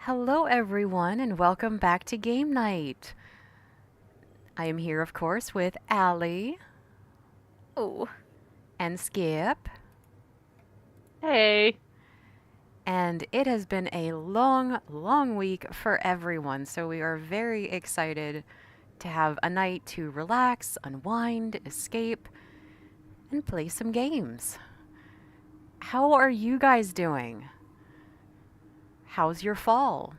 Hello, everyone, and welcome back to Game Night. I am here, of course, with Allie Oh, and Skip, Hey. and it has been a long, long week for everyone, so we are very excited to have a night to relax, unwind, escape, and play some games. How are you guys doing? How's your fall?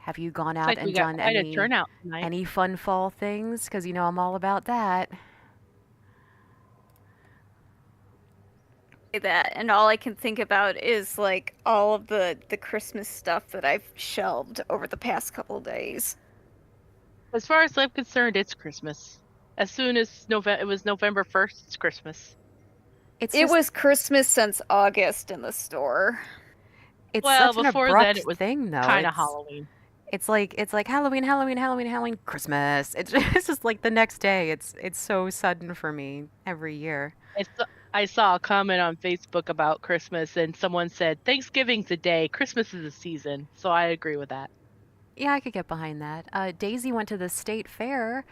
Have you gone Looks out like we and got done quite a any turnout tonight. any fun fall things? Because you know I'm all about that. that and all I can think about is like all of the Christmas stuff that I've shelved over the past couple of days. As far as I'm concerned, it's Christmas. As soon as it was November 1st, it's Christmas. It's It just was Christmas since August in the store. it's Well, such an before then, abrupt it was thing, though. kind of It's Halloween. it's like it's like Halloween, Halloween, Halloween, Halloween, Christmas. It's just like the next day. It's so sudden for me every year. I saw a comment on Facebook about Christmas, and someone said, Thanksgiving's a day, Christmas is a season. So I agree with that. Yeah, I could get behind that. Daisy went to the state fair.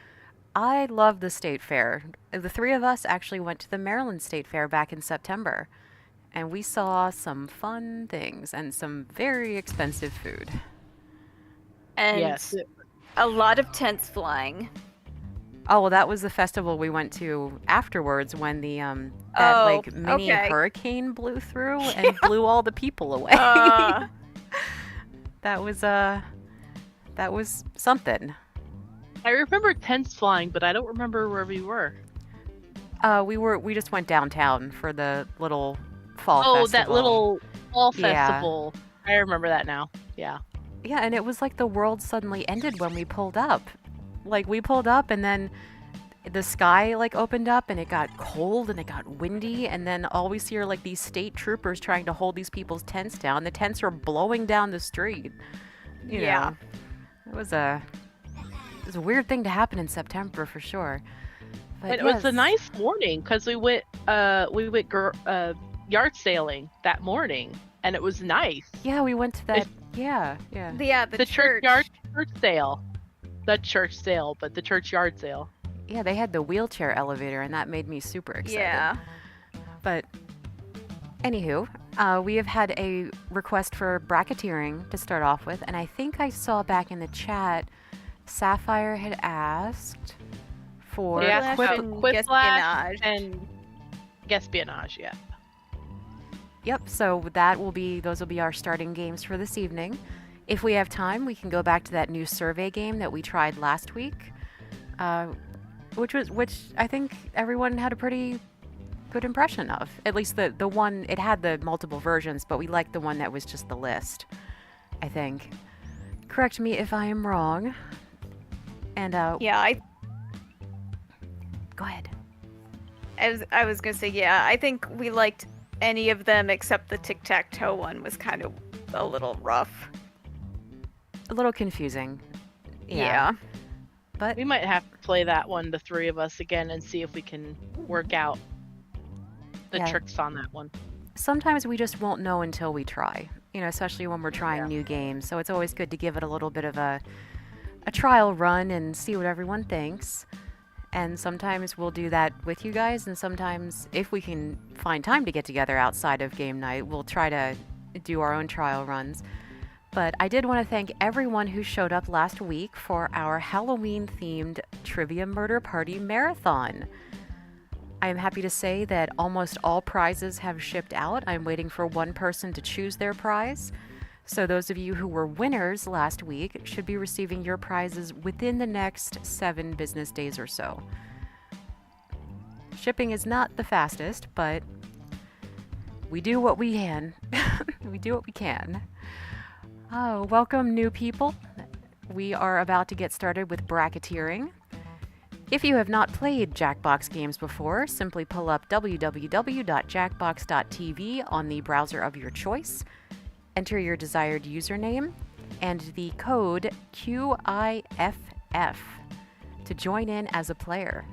I love the state fair. The three of us actually went to the Maryland State Fair back in September, and we saw some fun things and some very expensive food. And Yes. a lot of tents flying. Oh, well, that was the festival we went to afterwards when the that like mini okay. hurricane blew through and blew all the people away. Uh, That was something. I remember tents flying, but I don't remember where we were. We just went downtown for the little fall Oh, festival. that little fall Yeah. festival. I remember that now. Yeah. Yeah, and it was like the world suddenly ended when we pulled up. Like we pulled up and then the sky like opened up and it got cold and it got windy and then all we see are like these state troopers trying to hold these people's tents down. The tents are blowing down the street. You Yeah. know, it was a weird thing to happen in September for sure. But It was a yes. nice morning because we went yard sailing that morning, and it was nice. Yeah, we went to that. Yeah. the church sale, the church sale, but the church yard sale. Yeah, they had the wheelchair elevator and that made me super excited. Yeah. But anywho, we have had a request for bracketeering to start off with, and I think I saw back in the chat Sapphire had asked for They asked Quiplash about and Quiplash Espionage. and Espionage, yeah. Yep, so those will be our starting games for this evening. If we have time, we can go back to that new survey game that we tried last week, which I think everyone had a pretty good impression of. At least the one, it had the multiple versions, but we liked the one that was just the list, I think. Correct me if I am wrong. And Yeah, go ahead. I was gonna say, yeah, I think we liked any of them except the tic-tac-toe one was kind of a little rough. A little confusing. Yeah. But We might have to play that one, the three of us, again, and see if we can work out the Yeah. tricks on that one. sometimes we just won't know until we try, especially when we're trying Yeah. new games. So it's always good to give it a little bit of a trial run and see what everyone thinks. And sometimes we'll do that with you guys, and sometimes if we can find time to get together outside of game night, we'll try to do our own trial runs. But I did want to thank everyone who showed up last week for our Halloween-themed Trivia Murder Party Marathon. I am happy to say that almost all prizes have shipped out. I'm waiting for one person to choose their prize. So those of you who were winners last week should be receiving your prizes within the next 7 business days or so. Shipping is not the fastest, but we do what we can. We do what we can. Oh, welcome new people. We are about to get started with bracketeering. If you have not played Jackbox games before, simply pull up www.jackbox.tv on the browser of your choice, enter your desired username, and the code QIFF to join in as a player.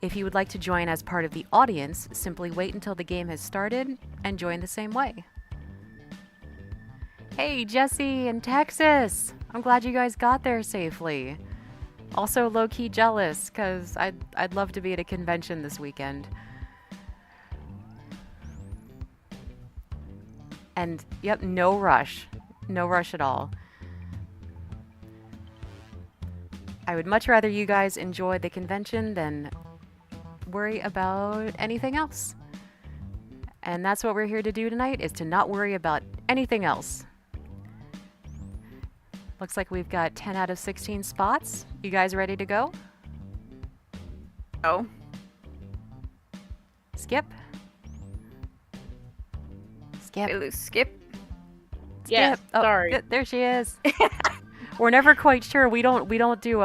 If you would like to join as part of the audience, simply wait until the game has started and join the same way. Hey, Jesse in Texas. I'm glad you guys got there safely. Also low-key jealous, because I'd love to be at a convention this weekend. And, yep, no rush. No rush at all. I would much rather you guys enjoy the convention than worry about anything else. And that's what we're here to do tonight, is to not worry about anything else. Looks like we've got 10 out of 16 spots. You guys ready to go? Oh. Skip? Skip. Hey, Lou, skip. Yes, Skip. Oh, sorry. there she is. We're never quite sure. We don't do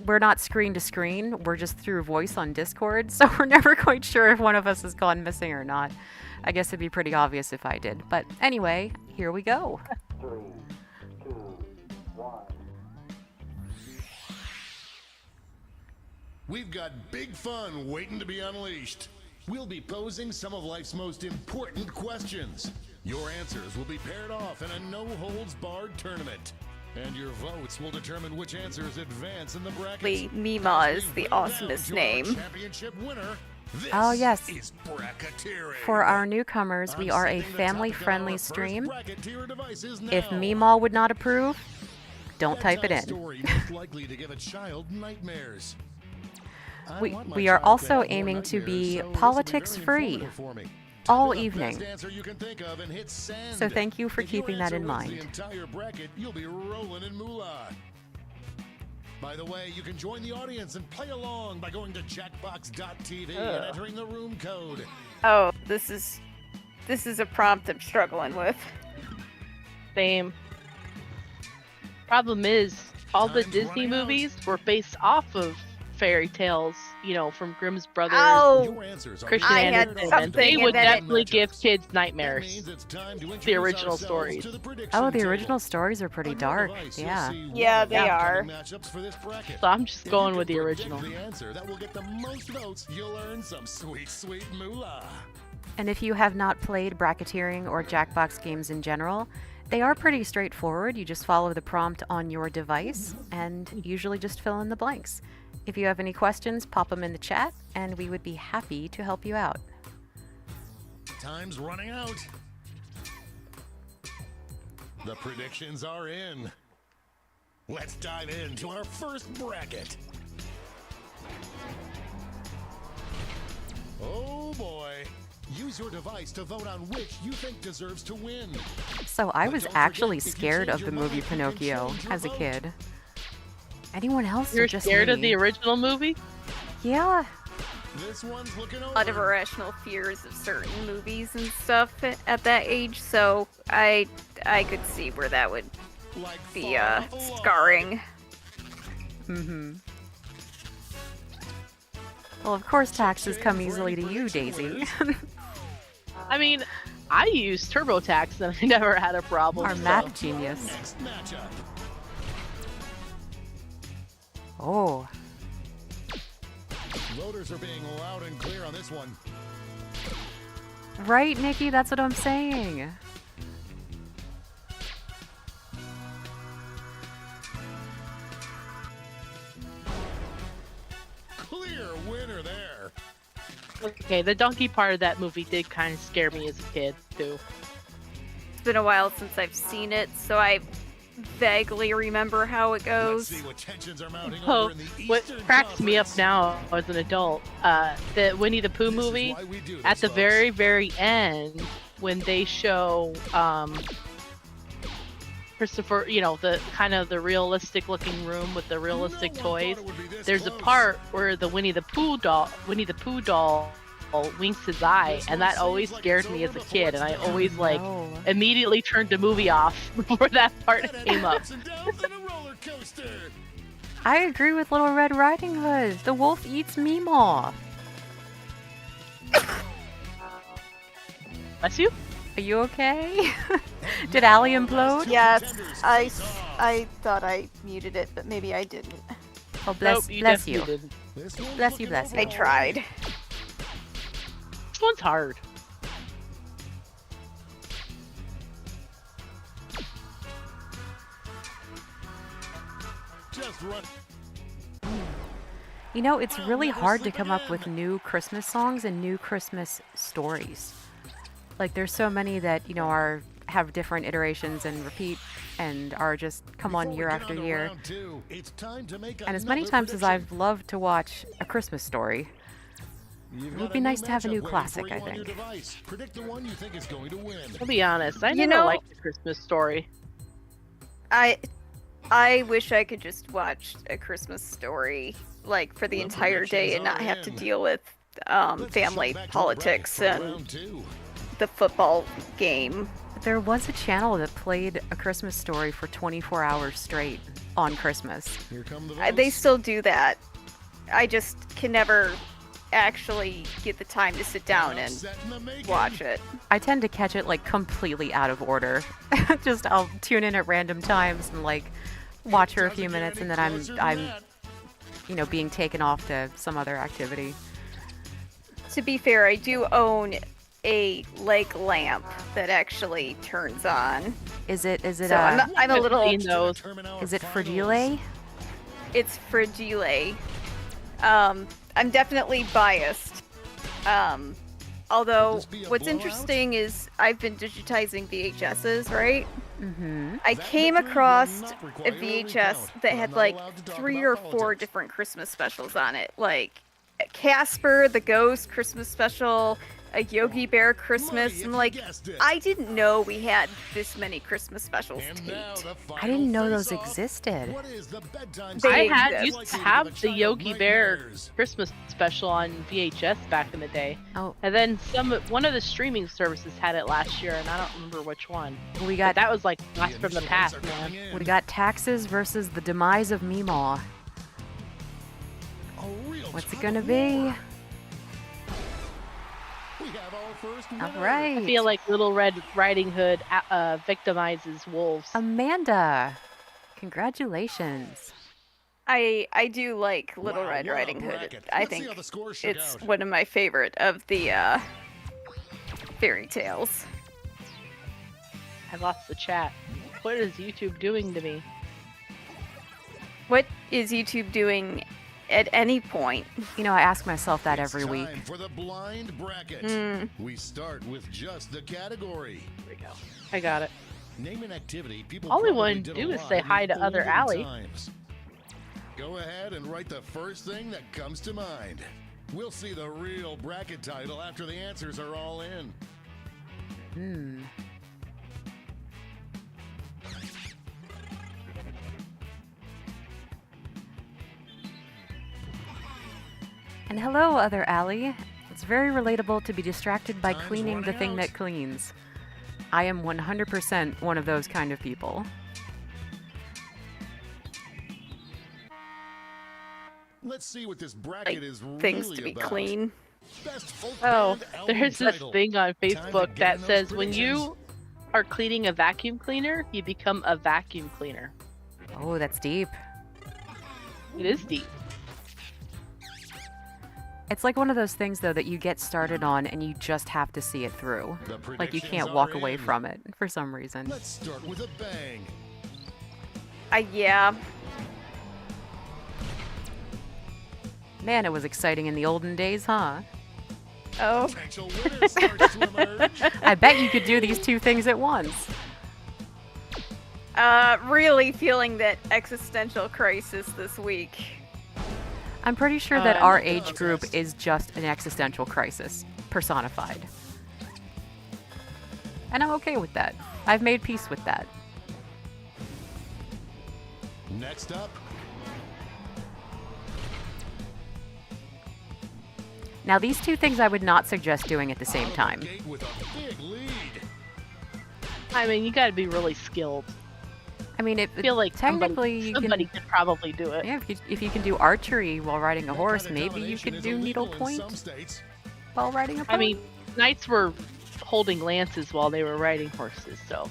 we're not screen to screen. We're just through voice on Discord, so we're never quite sure if one of us has gone missing or not. I guess it'd be pretty obvious if I did. But anyway, here we go. 3, 2, 1. We've got big fun waiting to be unleashed. We'll be posing some of life's most important questions. Your answers will be paired off in a no-holds-barred tournament. And your votes will determine which answers advance in the brackets. Mima As is we the round awesomest to our name. Championship winner. This Oh, yes. is bracketeering. For our newcomers, we I'm are a sending the family-friendly topic of our stream. first bracketeer devices If now. Meemaw would not approve, don't type it Bedtime in. story most likely to give a child nightmares. I We- want my we are child to also have more aiming to be nightmares, so this will be politics-free very informative for me. all Type in the evening. best answer you can think of and hit send. So thank you for If your keeping that answer in wins mind. The entire bracket, you'll be rolling in moolah. By the way, you can join the audience and play along by going to jackbox.tv and entering the room code. Oh, this is a prompt I'm struggling with. Same. Problem is, all the Time's Disney running out. movies were based off of fairy tales, from Grimm's Brothers. Ow! Your answers are Christian I had Andersen, and something they and would then it- definitely give kids That nightmares. means it's time to The introduce original ourselves stories. to the prediction Oh, the table. original stories are pretty On your dark. device, you'll Yeah. see Yeah, one they of the are. matchups for this bracket. So I'm just If you going can with the predict original. The answer that will get the most votes, you'll earn some sweet, sweet moolah. And if you have not played bracketeering or Jackbox games in general, they are pretty straightforward. You just follow the prompt on your device and usually just fill in the blanks. If you have any questions, pop them in the chat and we would be happy to help you out. Time's running out. The predictions are in. Let's dive into our first bracket. Oh boy. Use your device to vote on which you think deserves to win. So I But was don't actually forget, if you scared change of the your movie mind, you can Pinocchio change your as a vote. kid. Anyone else? You're or just scared of me? the original movie? Yeah. This one's looking A lot of over. irrational fears of certain movies and stuff at that age, so I could see where that would Like be far off a log. scarring. Mm-hmm. Well, of course taxes come easily to you, Daisy. I mean, I used TurboTax and I never had a problem. Our so- math genius. Next matchup. Oh. Voters are being loud and clear on this one. Right, Nikki? That's what I'm saying. Clear winner there. Okay, the donkey part of that movie did kind of scare me as a kid, too. It's been a while since I've seen it, so I vaguely remember how it Let's goes. see what tensions are mounting Oh, over in the what Eastern cracks me up Conference. now as an adult, the Winnie the Pooh This is movie, why we do this, at the folks. very, very end, when they show Christopher, the kind of the realistic looking room with the realistic No one toys, thought it would be this there's a close. part where the Winnie the Pooh doll winks his eye, This and one that always seems like scared it's me over as a before kid, it's and I done. always No. immediately turned the movie off before that part And it came up. ups and downs on a roller coaster. I agree with Little Red Riding Hood. The wolf eats Meemaw. Bless you. Are you okay? Did Allie implode? Yes, Contenders I face off. thought I muted it, but maybe I didn't. Oh, bless, Nope, bless you. definitely didn't. This one's Bless you, looking bless you. I over. tried. This one's hard. Just run. You know, it's really hard to come up with new Christmas songs and new Christmas stories. Like, there's so many that, you know, have different iterations and repeat and are just come on year after year. And as many times as I've loved to watch A Christmas Story, it would be nice to have a new classic, I think. Predict the one you think is going to win. I'll be honest, I You never know- liked the Christmas Story. I wish I could just watch A Christmas Story like for the entire day and not have to deal with family politics and the football game. There was a channel that played A Christmas Story for 24 hours straight on Christmas. Here come the They votes. still do that. I just can never actually get the time to sit down and Set in the making. watch it. I tend to catch it like completely out of order. Just I'll tune in at random times and like watch for a few Doesn't get minutes, any and then closer than I'm that. you know, being taken off to some other activity. To be fair, I do own a leg lamp that actually turns on. Is it So I'm a I've little. seen those. is it fragile? It's fragile. I'm definitely biased. Although, Could this be a what's blowout? interesting is I've been digitizing VHSs, right? Mm-hmm. I That came victory across will not a require a VHS recount, that but had I'm like not allowed to talk 3 about or 4 politics. different Christmas specials on it. Like Casper the Ghost Christmas special, a Yogi Bear Christmas. Money if I'm you like, guessed it. I didn't know we had this many Christmas specials And now taped. the I final didn't know those face-off. existed. What is the bedtime They I story had exist. used like to to give have a the child Yogi Bear nightmares? Christmas special on VHS back in the day, Oh, and then one of the streaming services had it last year, and I don't remember which one. we But got that was like blast from the initial past, votes are man. coming in. we got taxes versus the demise of Meemaw. A real What's it tug gonna of be? war. We have our first winner. All right. I feel like Little Red Riding Hood victimizes wolves. Amanda, congratulations. I do like Little Wow, Red what a Riding Hood. bracket. I Let's see think how the scores shook it's out. one of my favorite of the fairy tales. I lost the chat. What is YouTube doing to me? What is YouTube doing at any point? You know, I ask myself that It's every week. time for the blind bracket. Mm. We start with just the category. Here we go. I got it. Name an activity people All we probably wanna did do a is lot say in hi the to other olden Allie. times. Go ahead and write the first thing that comes to mind. We'll see the real bracket title after the answers are all in. Hmm. And hello, other Allie. It's very relatable to be distracted by Time's cleaning the running thing out. that cleans. I am 100% one of those kind of people. Let's see what this bracket Like is things really to be about. clean. Best folk Oh, band album there's this title. thing on Time to Facebook get that in those says when you predictions. are cleaning a vacuum cleaner, you become a vacuum cleaner. Oh, that's deep. It is deep. It's like one of those things, though, that you get started on and you just have to see it through. The Like you predictions can't are walk away in. from it for some reason. Let's start with a bang. Yeah. Man, it was exciting in the olden days, huh? Oh. Potential winner starts to emerge. I bet you could do these two things at once. Really feeling that existential crisis this week. I'm pretty sure that our no age group contest. is just an existential crisis personified. And I'm okay with that. I've made peace with that. Next up, Now, these two things I would not suggest doing at the same out of the time. gate with a big lead. I mean, you gotta be really skilled. I mean, it I feel like technically you somebody can. could probably do it. Yeah, if you can do archery while riding a That horse, kind of maybe you combination could is do illegal in needlepoint some states. while riding a pony. I mean, knights were holding lances while they were riding horses, so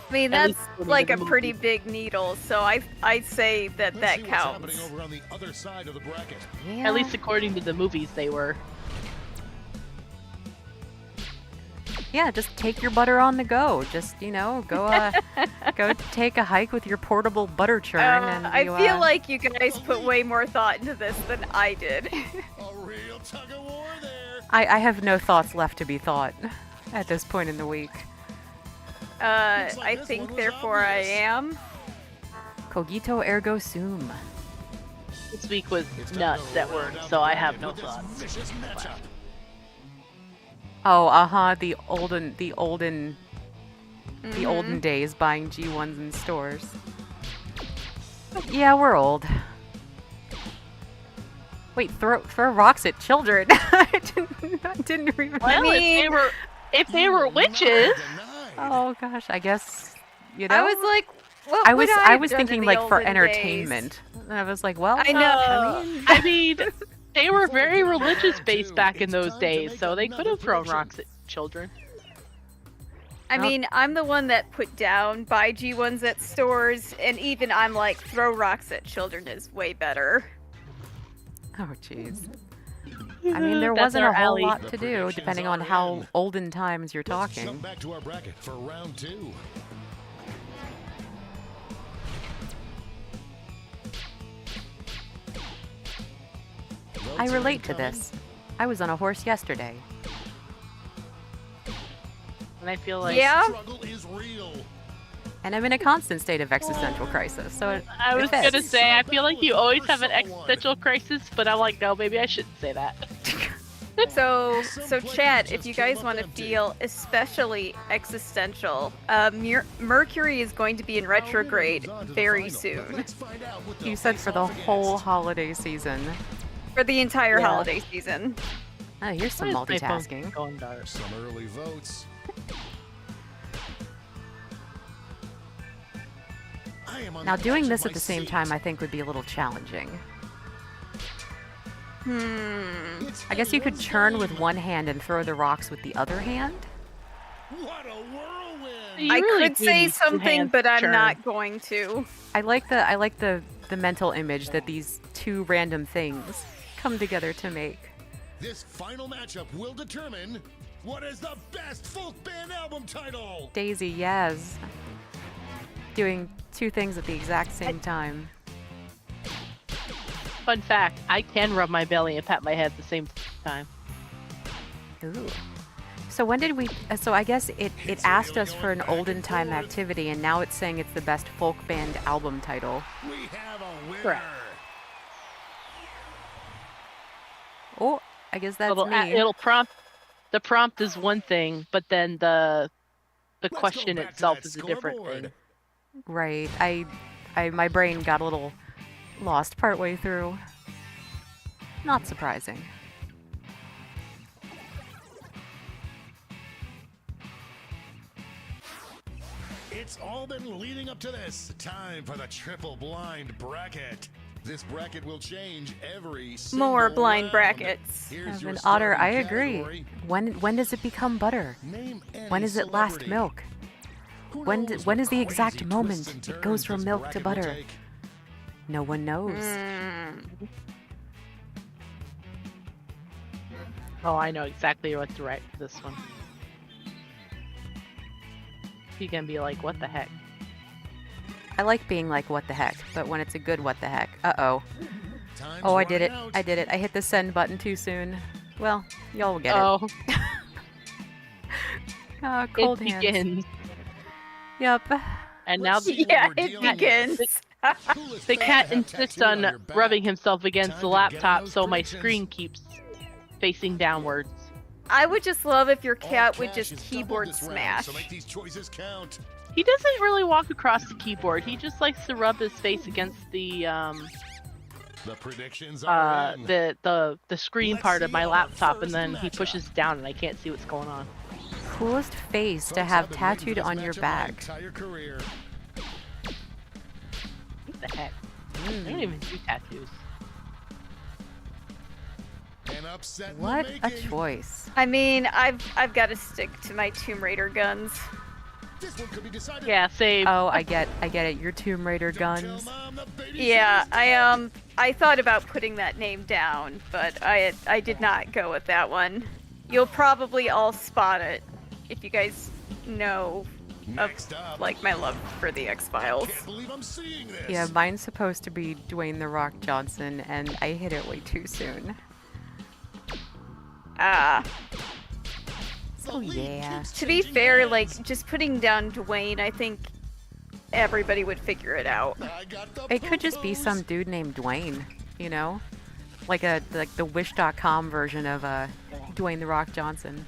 I mean, At that's least according like to a the pretty movie. big needle, so I'd say that Let's that see what's counts. happening over on the other side of the bracket. yeah. at least according to the movies, they were. Yeah, just take your butter on the go. Just, go take a hike with your portable butter churn and I feel like you guys put way more thought into this than I did. A real tug of war there. I have no thoughts left to be thought at this point in the week. I think therefore I am. Cogito ergo sum. This week was nuts at work, so I have no With this thoughts. vicious matchup. Oh, the olden days buying G1s in stores. Yeah, we're old. Wait, throw rocks at children. I didn't remember. Well, if they were witches, Denied. Oh gosh, I guess you know. I was like, what I would was I have was done in thinking the like for olden entertainment. And I was like, well, days? I know. I mean, they were very religious based back in those days, so they could have thrown rocks at children. I mean, I'm the one that put down buy G1s at stores, and even I'm like, throw rocks at children is way better. oh jeez. I mean, there That's wasn't our a whole alley. lot to do, depending on how olden times you're Let's talking. jump back to our bracket for round 2. I Votes are relate to incoming. this. I was on a horse yesterday. And I feel like Yeah? Struggle is real. And I'm in a constant state of existential crisis, so I was fits. gonna say, I feel like you always have an existential crisis, but I'm like, no, maybe I shouldn't say that. So chat, if you guys want to feel especially existential, Mercury is going to be in retrograde very soon. Let's find out what You they'll said face for the off whole against. holiday season. For the entire Yeah. holiday season. Oh, here's some Why is my phone multitasking. going dark? Some early votes. I am on Now, the doing edge this of at the my same seat. time, I think, would be a little challenging. It's I guess you could anyone's churn with game. one hand and throw the rocks with the other hand. What a whirlwind! You I really could do say need two something, hands but to I'm churn. not going to. I like the mental image that these two random things come together to make. This final matchup will determine what is the best folk band album title. Daisy, yes. Doing two things at the exact same time. Fun fact, I can rub my belly and pat my head at the same time. Ooh. So when did we? So I guess it asked us for an olden time activity, and now it's saying it's the best folk band album title. We have a winner. Correct. Oh, I guess that's me. It'll prompt. The prompt is one thing, but then the Let's go question back to itself that is a different scoreboard. thing. Right. My brain got a little lost partway through. Not surprising. It's all been leading up to this. Time for the triple blind bracket. This bracket will change every single More blind round. brackets. Here's your Evan Otter, I starting agree. category. When does it become butter? Name any When is it last celebrity. milk? Who When knows when what is the exact crazy moment twists and it goes turns from this milk to bracket will butter? take? No one knows. Oh, I know exactly what to write for this one. You can be like, what the heck? I like being like, what the heck, but when it's a good what the heck. Uh-oh. Time's Oh, I did it. running out. I did it. I hit the send button too soon. Well, y'all will get it. Oh, Cold it hands. begins. Yep. And now Let's see what Yeah, we're it dealing with. begins. Coolest the fan cat to have insists tattooed on your back. rubbing himself against Time the to get on laptop those so my predictions. screen keeps facing downwards. I would just love if your All cat would cash just is doubled keyboard this round, smash. So make these choices count. He doesn't really walk across the keyboard. He just likes to rub his face against the The predictions are in. the screen Let's part of see my our laptop, and first then he matchup. pushes down, and I can't see what's going on. Coolest face to Folks, have I've been waiting for tattooed this on your matchup my back. entire career. What the heck? I don't even do tattoos. An upset in the What a making. choice. I mean, I've got to stick to my Tomb Raider guns. This one could be decided. Yeah, same. Oh, I get it. Your Tomb Raider Don't tell guns. Mom the baby Yeah, season's I thought about putting that name down, but I did not go with that one. You'll probably all spot it. if you guys know of Next up, like my love for the X-Files. can't believe I'm seeing this. Yeah, mine's supposed to be Dwayne The Rock Johnson, and I hit it way too soon. Ah. So yeah. To be fair, like, just putting down Dwayne, I think everybody would figure it out. I got the It could just be poo-poos. some dude named Dwayne, you know? Like the Wish.com version of Dwayne The Rock Johnson.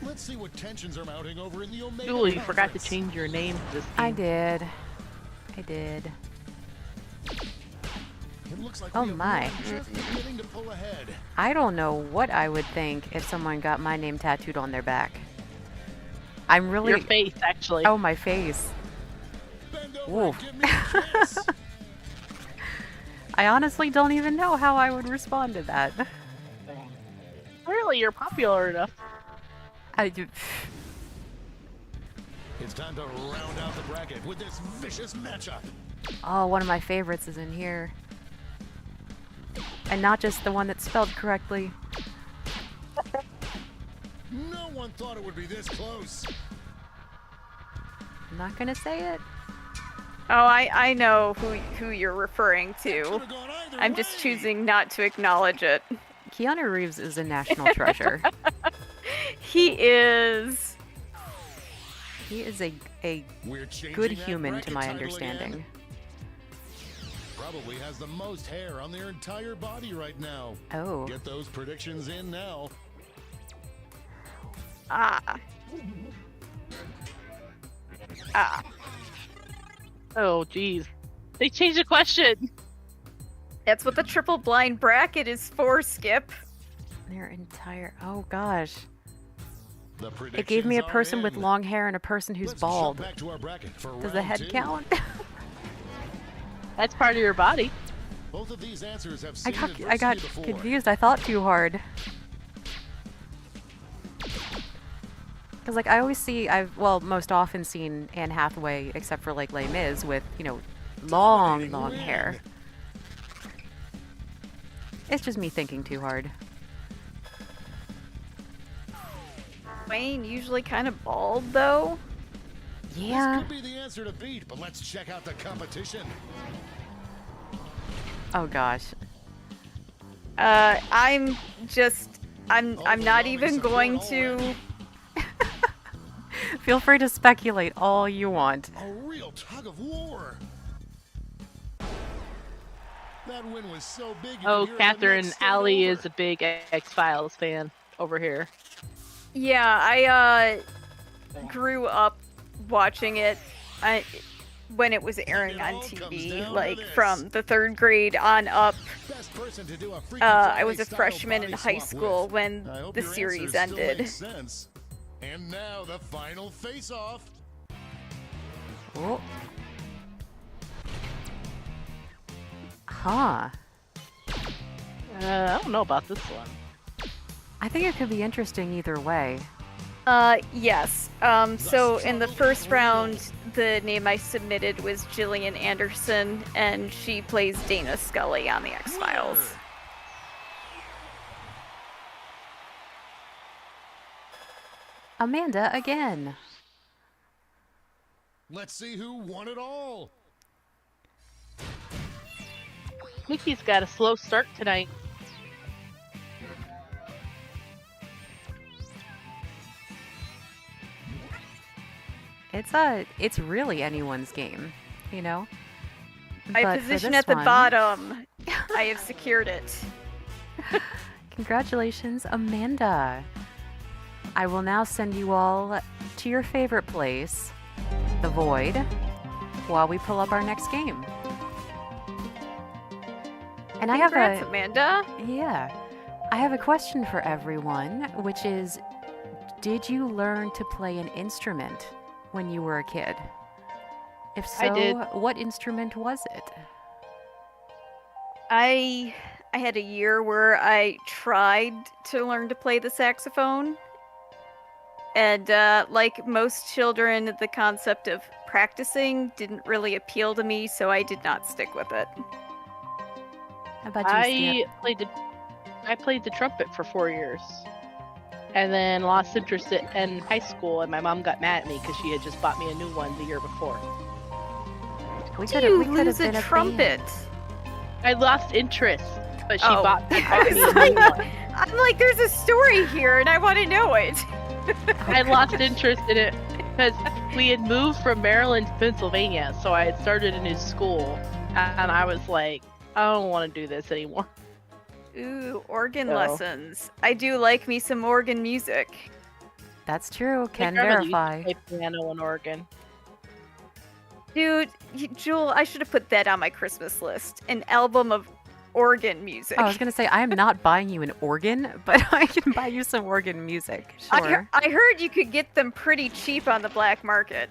Let's see what tensions are mounting over in the Omega Julie, you forgot to Conference. change your name to this I game. did. I did. It looks like Oh we have my. one just beginning to pull ahead. I don't know what I would think if someone got my name tattooed on their back. I'm really... Your face, actually. Oh, my face. Bend over Oof. and give me a kiss. I honestly don't even know how I would respond to that. Clearly, you're popular enough. It's time to round out the bracket with this vicious matchup. Oh, one of my favorites is in here. And not just the one that's spelled correctly. No one thought it would be this close. I'm not gonna say it. Oh, I know who you're referring to. Could've gone either I'm just way. choosing not to acknowledge it. Keanu Reeves is a national treasure. He is. He is a We're changing good that human to bracket my title understanding. again. Probably has the most hair on their entire body right now. Oh. Get those predictions in now. Ah. Ah. Oh, geez. They changed the question. That's what the triple blind bracket is for, Skip. Their entire... Oh, gosh. The It gave me a predictions are person with in. long hair and a person who's Let's bald. jump back to our bracket for Does the round head two. count? That's part of your body. Both of these answers have I seen got adversity before. confused. I thought too hard. Because, like, I always see... I've, well, most often seen Anne Hathaway, except for, like, Les Mis, with, you know, long, long hair. It's just me thinking too hard. Wayne usually kind of bald, though. Yeah. This could be the answer to beat, but let's check out the competition. Oh, gosh. I'm not even going to. Feel free to speculate all you want. A real tug of war. That win was so big. you Oh, could hear it in the Catherine, next state Allie over. is a big X-Files fan over here. Yeah, I grew up watching it when it was airing on all comes TV, down to like this. from the 3rd grade on up. Best person to do a Freaky I was Friday a style freshman in body high swap school with. when I hope the your series answers still ended. make sense. And now the final face-off. Oh. Huh. I don't know about this one. I think it could be interesting either way. Yes. So in the first round, the name I submitted was Gillian Anderson, and she plays Dana Scully on the X-Files. Winner. Amanda again. Let's see who won it all. Mickey's got a slow start tonight. It's really anyone's game, you know? My But for position this at the one- bottom, I have secured it. Congratulations, Amanda. I will now send you all to your favorite place, the Void, while we pull up our next game. And Congrats, Amanda. I have a question for everyone, which is, did you learn to play an instrument when you were a kid? If so, I did. what instrument was it? I had a year where I tried to learn to play the saxophone. And like most children, the concept of practicing didn't really appeal to me, so I did not stick with it. How about you, I Skip? played the I played the trumpet for 4 years. And then lost interest in high school, and my mom got mad at me because she had just bought me a new one the year before. We Do could you have lose been a a trumpet? band. I lost interest, but she Oh. bought me I a was new like, one. I'm like, there's a story here, and I want to know it. I lost interest in it because we had moved from Maryland to Pennsylvania, so I had started a new school, and I was like, I don't want to do this anymore. Ooh, organ So. lessons. I do like me some organ music. That's true. My Can grandmother used to verify. play piano and organ. Dude, Jewel, I should have put that on my Christmas list. An album of organ music. I was gonna say I am not buying you an organ, but I can buy you some organ music. Sure. I heard you could get them pretty cheap on the black market.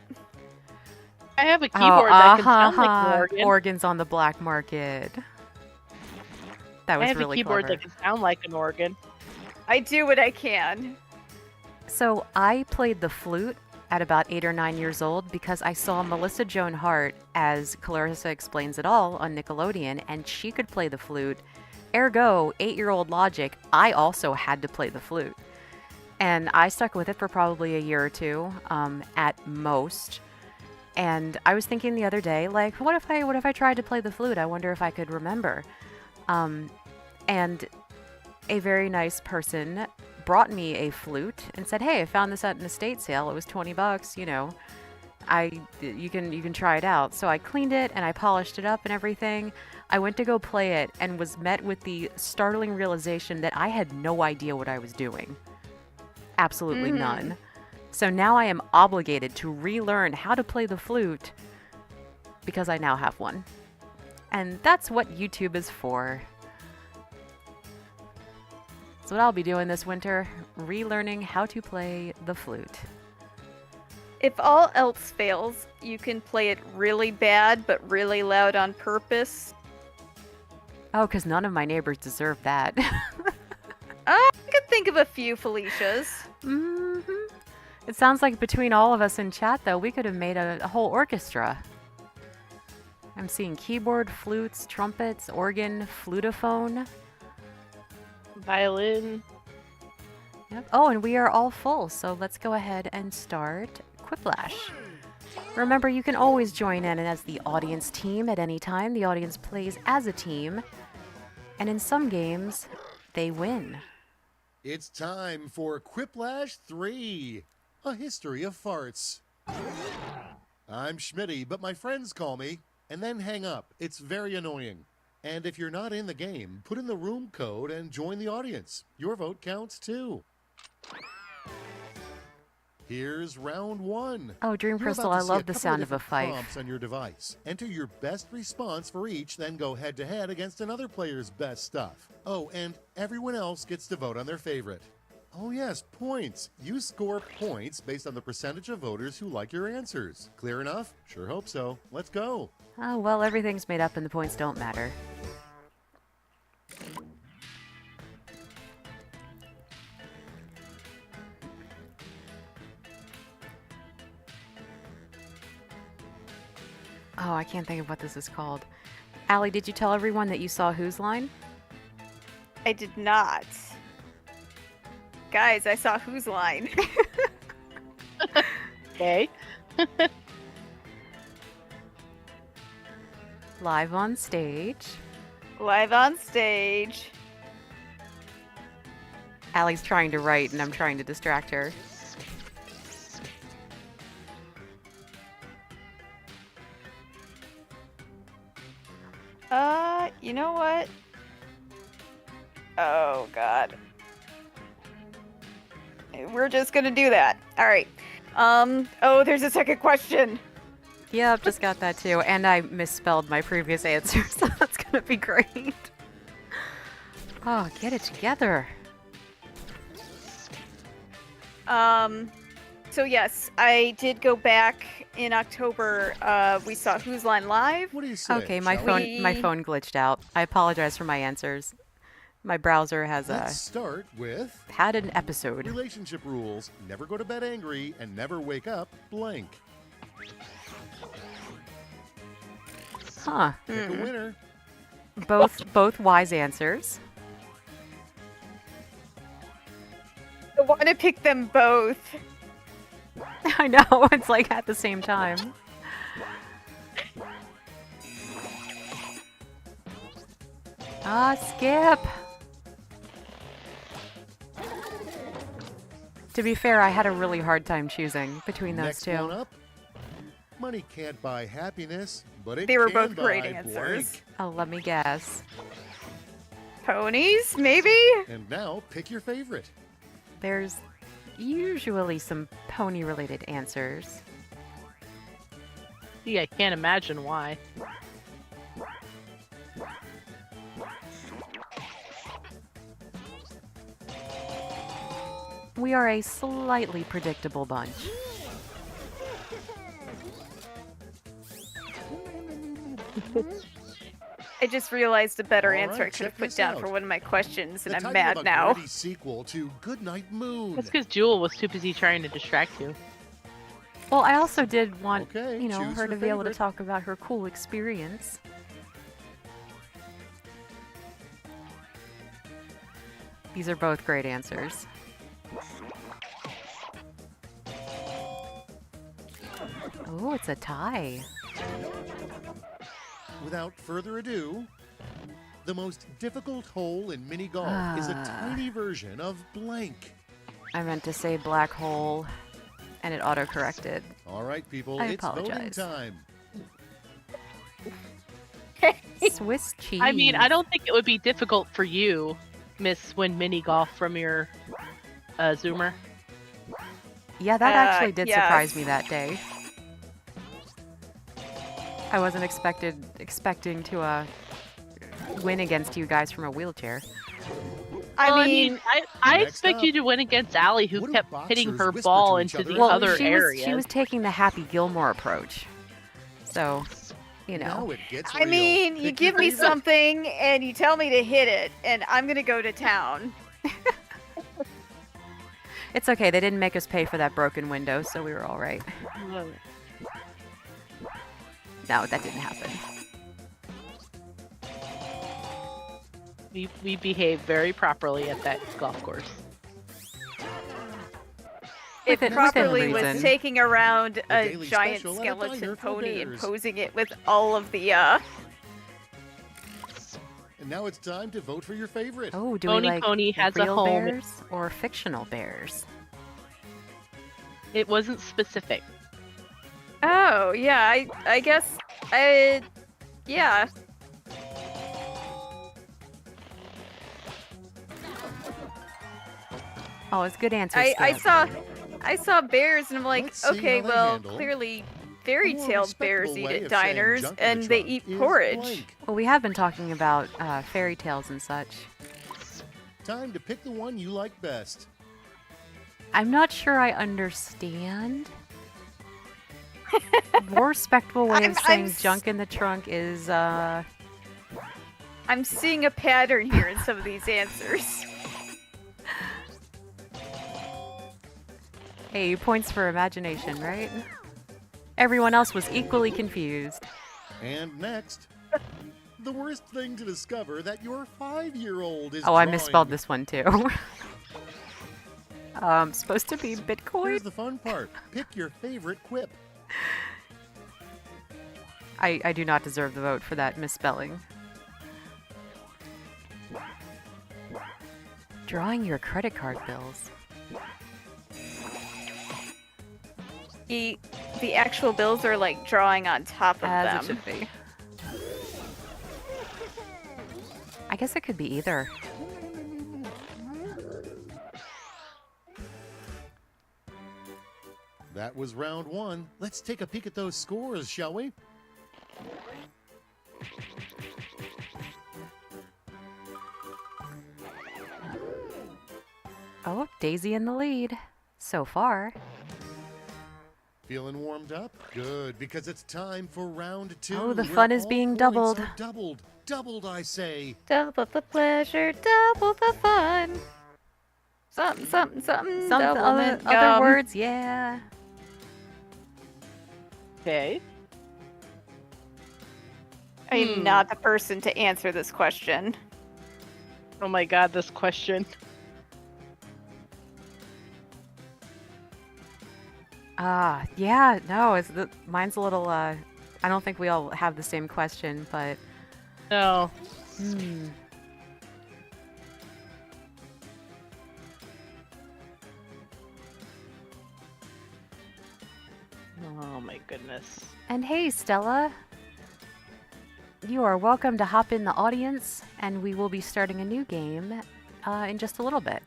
I have a keyboard that can sound like uh-huh. an organ. Organs on the black market. That was I have really a keyboard clever. that can sound like an organ. I do what I can. So I played the flute at about 8 or 9 years old because I saw Melissa Joan Hart as Clarissa Explains It All on Nickelodeon, and she could play the flute. Ergo, 8-year-old logic, I also had to play the flute. And I stuck with it for probably a year or two, at most. And I was thinking the other day, like, what if I tried to play the flute? I wonder if I could remember. And a very nice person brought me a flute and said, "Hey, I found this at an estate sale. It was $20, you know. You can try it out." So I cleaned it and I polished it up and everything. I went to go play it and was met with the startling realization that I had no idea what I was doing. Absolutely none. So now I am obligated to relearn how to play the flute because I now have one. And that's what YouTube is for. That's what I'll be doing this winter, relearning how to play the flute. If all else fails, you can play it really bad but really loud on purpose. Oh, because none of my neighbors deserve that. I could think of a few Felicias. It sounds like between all of us in chat, though, we could have made a whole orchestra. I'm seeing keyboard, flutes, trumpets, organ, flutophone. Violin. Yep. Oh, and we are all full, so let's go ahead and start Quiplash. Remember, you can always join in as the audience team at any time. The audience plays as a team, and in some games, they win. It's time for Quiplash 3, a history of farts. I'm Schmitty, but my friends call me, and then hang up. It's very annoying. And if you're not in the game, put in the room code and join the audience. Your vote counts too. Here's round 1. Oh, Dream You're Crystal, about I to see love a the couple sound of a different fife. prompts on your device. Enter your best response for each, then go head-to-head against another player's best stuff. Oh, and everyone else gets to vote on their favorite. Oh yes, points. You score points based on the percentage of voters who like your answers. Clear enough? Sure hope so. Let's go. Oh, well, everything's made up and the points don't matter. Oh, I can't think of what this is called. Allie, did you tell everyone that you saw Whose Line? I did not. Guys, I saw Whose Line. Okay. Live on stage. Live on stage. Allie's trying to write and I'm trying to distract her. You know what? Oh, God. We're just gonna do that. Alright. Oh, there's a second question. Yep, just got that too. And I misspelled my previous answer, so that's gonna be great. Oh, get it together. So yes, I did go back in October. We saw Whose Line live. What do you say? Okay, my shall we? phone glitched out. I apologize for my answers. My browser has Let's start with had an episode. relationship rules. Never go to bed angry and never wake up blank. Huh. Pick a winner. Both wise answers. want to pick them both. I know, it's like at the same time. Ah, skip! To be fair, I had a really hard time choosing between those Next two. one up. Money can't buy happiness, but it They were can both buy great blank. answers. Oh, let me guess. Ponies, maybe? And now pick your favorite. There's usually some pony-related answers. Gee, I can't imagine why. We are a slightly predictable bunch. I just realized a better All answer I right, could have check put this down out. for one of my questions, and The I'm title mad of a now. gritty sequel to Goodnight Moon. That's because Jewel was too busy trying to distract you. Well, I also did want, Okay, you know, choose her your to be able to favorite. talk about her cool experience. These are both great answers. Oh, it's a tie. Without further ado, the most difficult hole in mini golf is a tiny version of blank. I meant to say black hole, and it auto-corrected. All right, people, I it's voting apologize. time. Swiss cheese. I mean, I don't think it would be difficult for you, Miss Win Mini Golf from your Zoomer. Yeah, that actually did surprise yes. me that day. I wasn't expecting to win against you guys from a wheelchair. I mean, mean, I Next expect up, you to win against Allie, who what do kept boxers hitting her whisper ball to each into the other? Well, other she areas. was taking the Happy Gilmore approach. So, you Now know. it gets I real. mean, you Pick give your me favorite. something and you tell me to hit it, and I'm gonna go to town. It's okay, they didn't make us pay for that broken window, so we were alright. No, that didn't happen. We behaved very properly at that golf course. It Within properly was reason. taking around a daily giant special at a skeleton diner for pony and bears. posing it with all of the And now it's time to vote for your favorite. Oh, do Pony we like Pony has a real home. bears or fictional bears? It wasn't specific. Oh, yeah, I guess yeah. Oh, it's good answer. I saw bears and I'm like, Let's see okay, how they well, handle. clearly A fairy more tale bears respectable eat way at of saying diners junk in and the they trunk eat is porridge. blank. Well, we have been talking about fairy tales and such. Time to pick the one you like best. I'm not sure I understand. A more respectful way of saying junk in the trunk is, I'm seeing a pattern here in some of these answers. hey, points for imagination, right? Everyone else was equally confused. And next, the worst thing to discover that your 5-year-old is Oh, I drawing. misspelled this one too. Supposed to be Bitcoin? Here's the fun part. Pick your favorite quip. I do not deserve the vote for that misspelling. Drawing your credit card bills. The actual bills are like drawing on top of As them. it should be. I guess it could be either. That was round 1. Let's take a peek at those scores, shall we? Oh, Daisy in the lead. So far. Feeling warmed up? Good, because it's time for round 2. Oh, the where fun is all being points doubled. are doubled. Doubled, I say. Double the pleasure, double the fun. Something, something, something. Some double other, mint other gum. words, yeah. Okay. I am not the person to answer this question. Oh my god, this question. Yeah, no, mine's a little, I don't think we all have the same question, but, No. hmm. Oh my goodness. And hey, Stella. You are welcome to hop in the audience, and we will be starting a new game in just a little bit.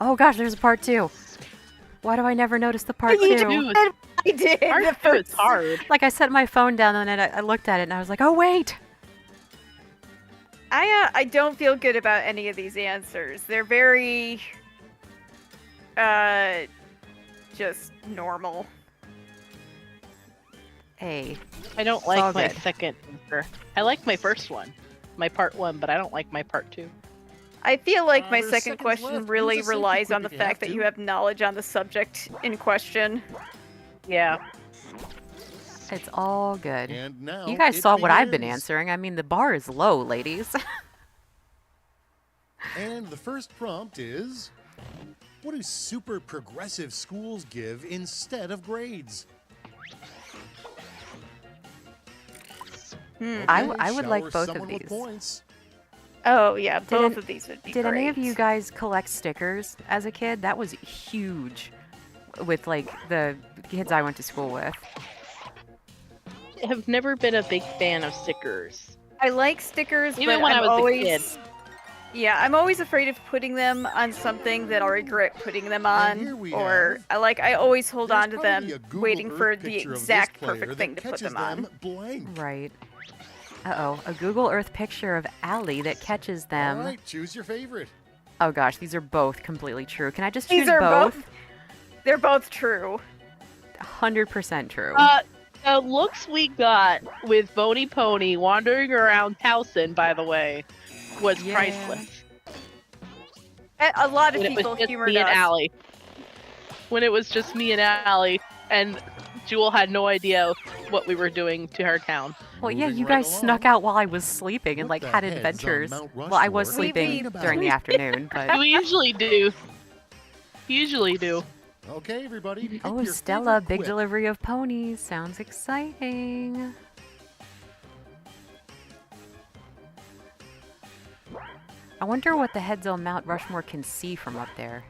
Oh gosh, there's a part 2. Why do I never notice the part 2? I did. Part the 2 first is hard. Like I set my phone down and then I looked at it and I was like, oh wait! I don't feel good about any of these answers. They're very just normal. Hey, I don't all like my good. second answer. I like my first one, my part 1, but I don't like my part 2. I feel like my There's second seconds question left. really Use a safety relies quip on the if you fact have that to. you have knowledge on the subject in question. Yeah. It's all good. And now You guys it saw what I've been begins. answering. I mean, the bar is low, ladies. And the first prompt is, what do super progressive schools give instead of grades? I would like shower both of someone with these. Points. Oh yeah, both an- of these would be Did any of great. you guys collect stickers as a kid? That was huge with like the kids I went to school with. I have never been a big fan of stickers. I like stickers, Even but when I I'm was a always kid. yeah, I'm always afraid of putting them on something that I'll regret putting them And here on. we Or have- I always hold There's on to probably them, a Google waiting Earth for the picture of this exact player perfect that thing to put catches them on. blank. Right. Uh-oh, a Google Earth picture of Allie that catches them. All right, choose your favorite. Oh gosh, these are both completely true. Can I just These choose are both? they're both true. 100% true. The looks we got with Boney Pony wandering around Towson, by the way, was Yeah. priceless. A lot of When it people was just humored me and us. Allie. When it was just me and Allie, and Jewel had no idea what we were doing to her town. Well, yeah, Moving you right guys snuck along. out while I was sleeping and What like the had heads on adventures. Mount Well, I was Rushmore? sleeping Thinking about during the it. afternoon, but We usually do. Usually do. Okay, everybody. Pick oh, your Stella, favorite big quip. delivery of ponies. Sounds exciting. I wonder what the heads on Mount Rushmore can see from up there.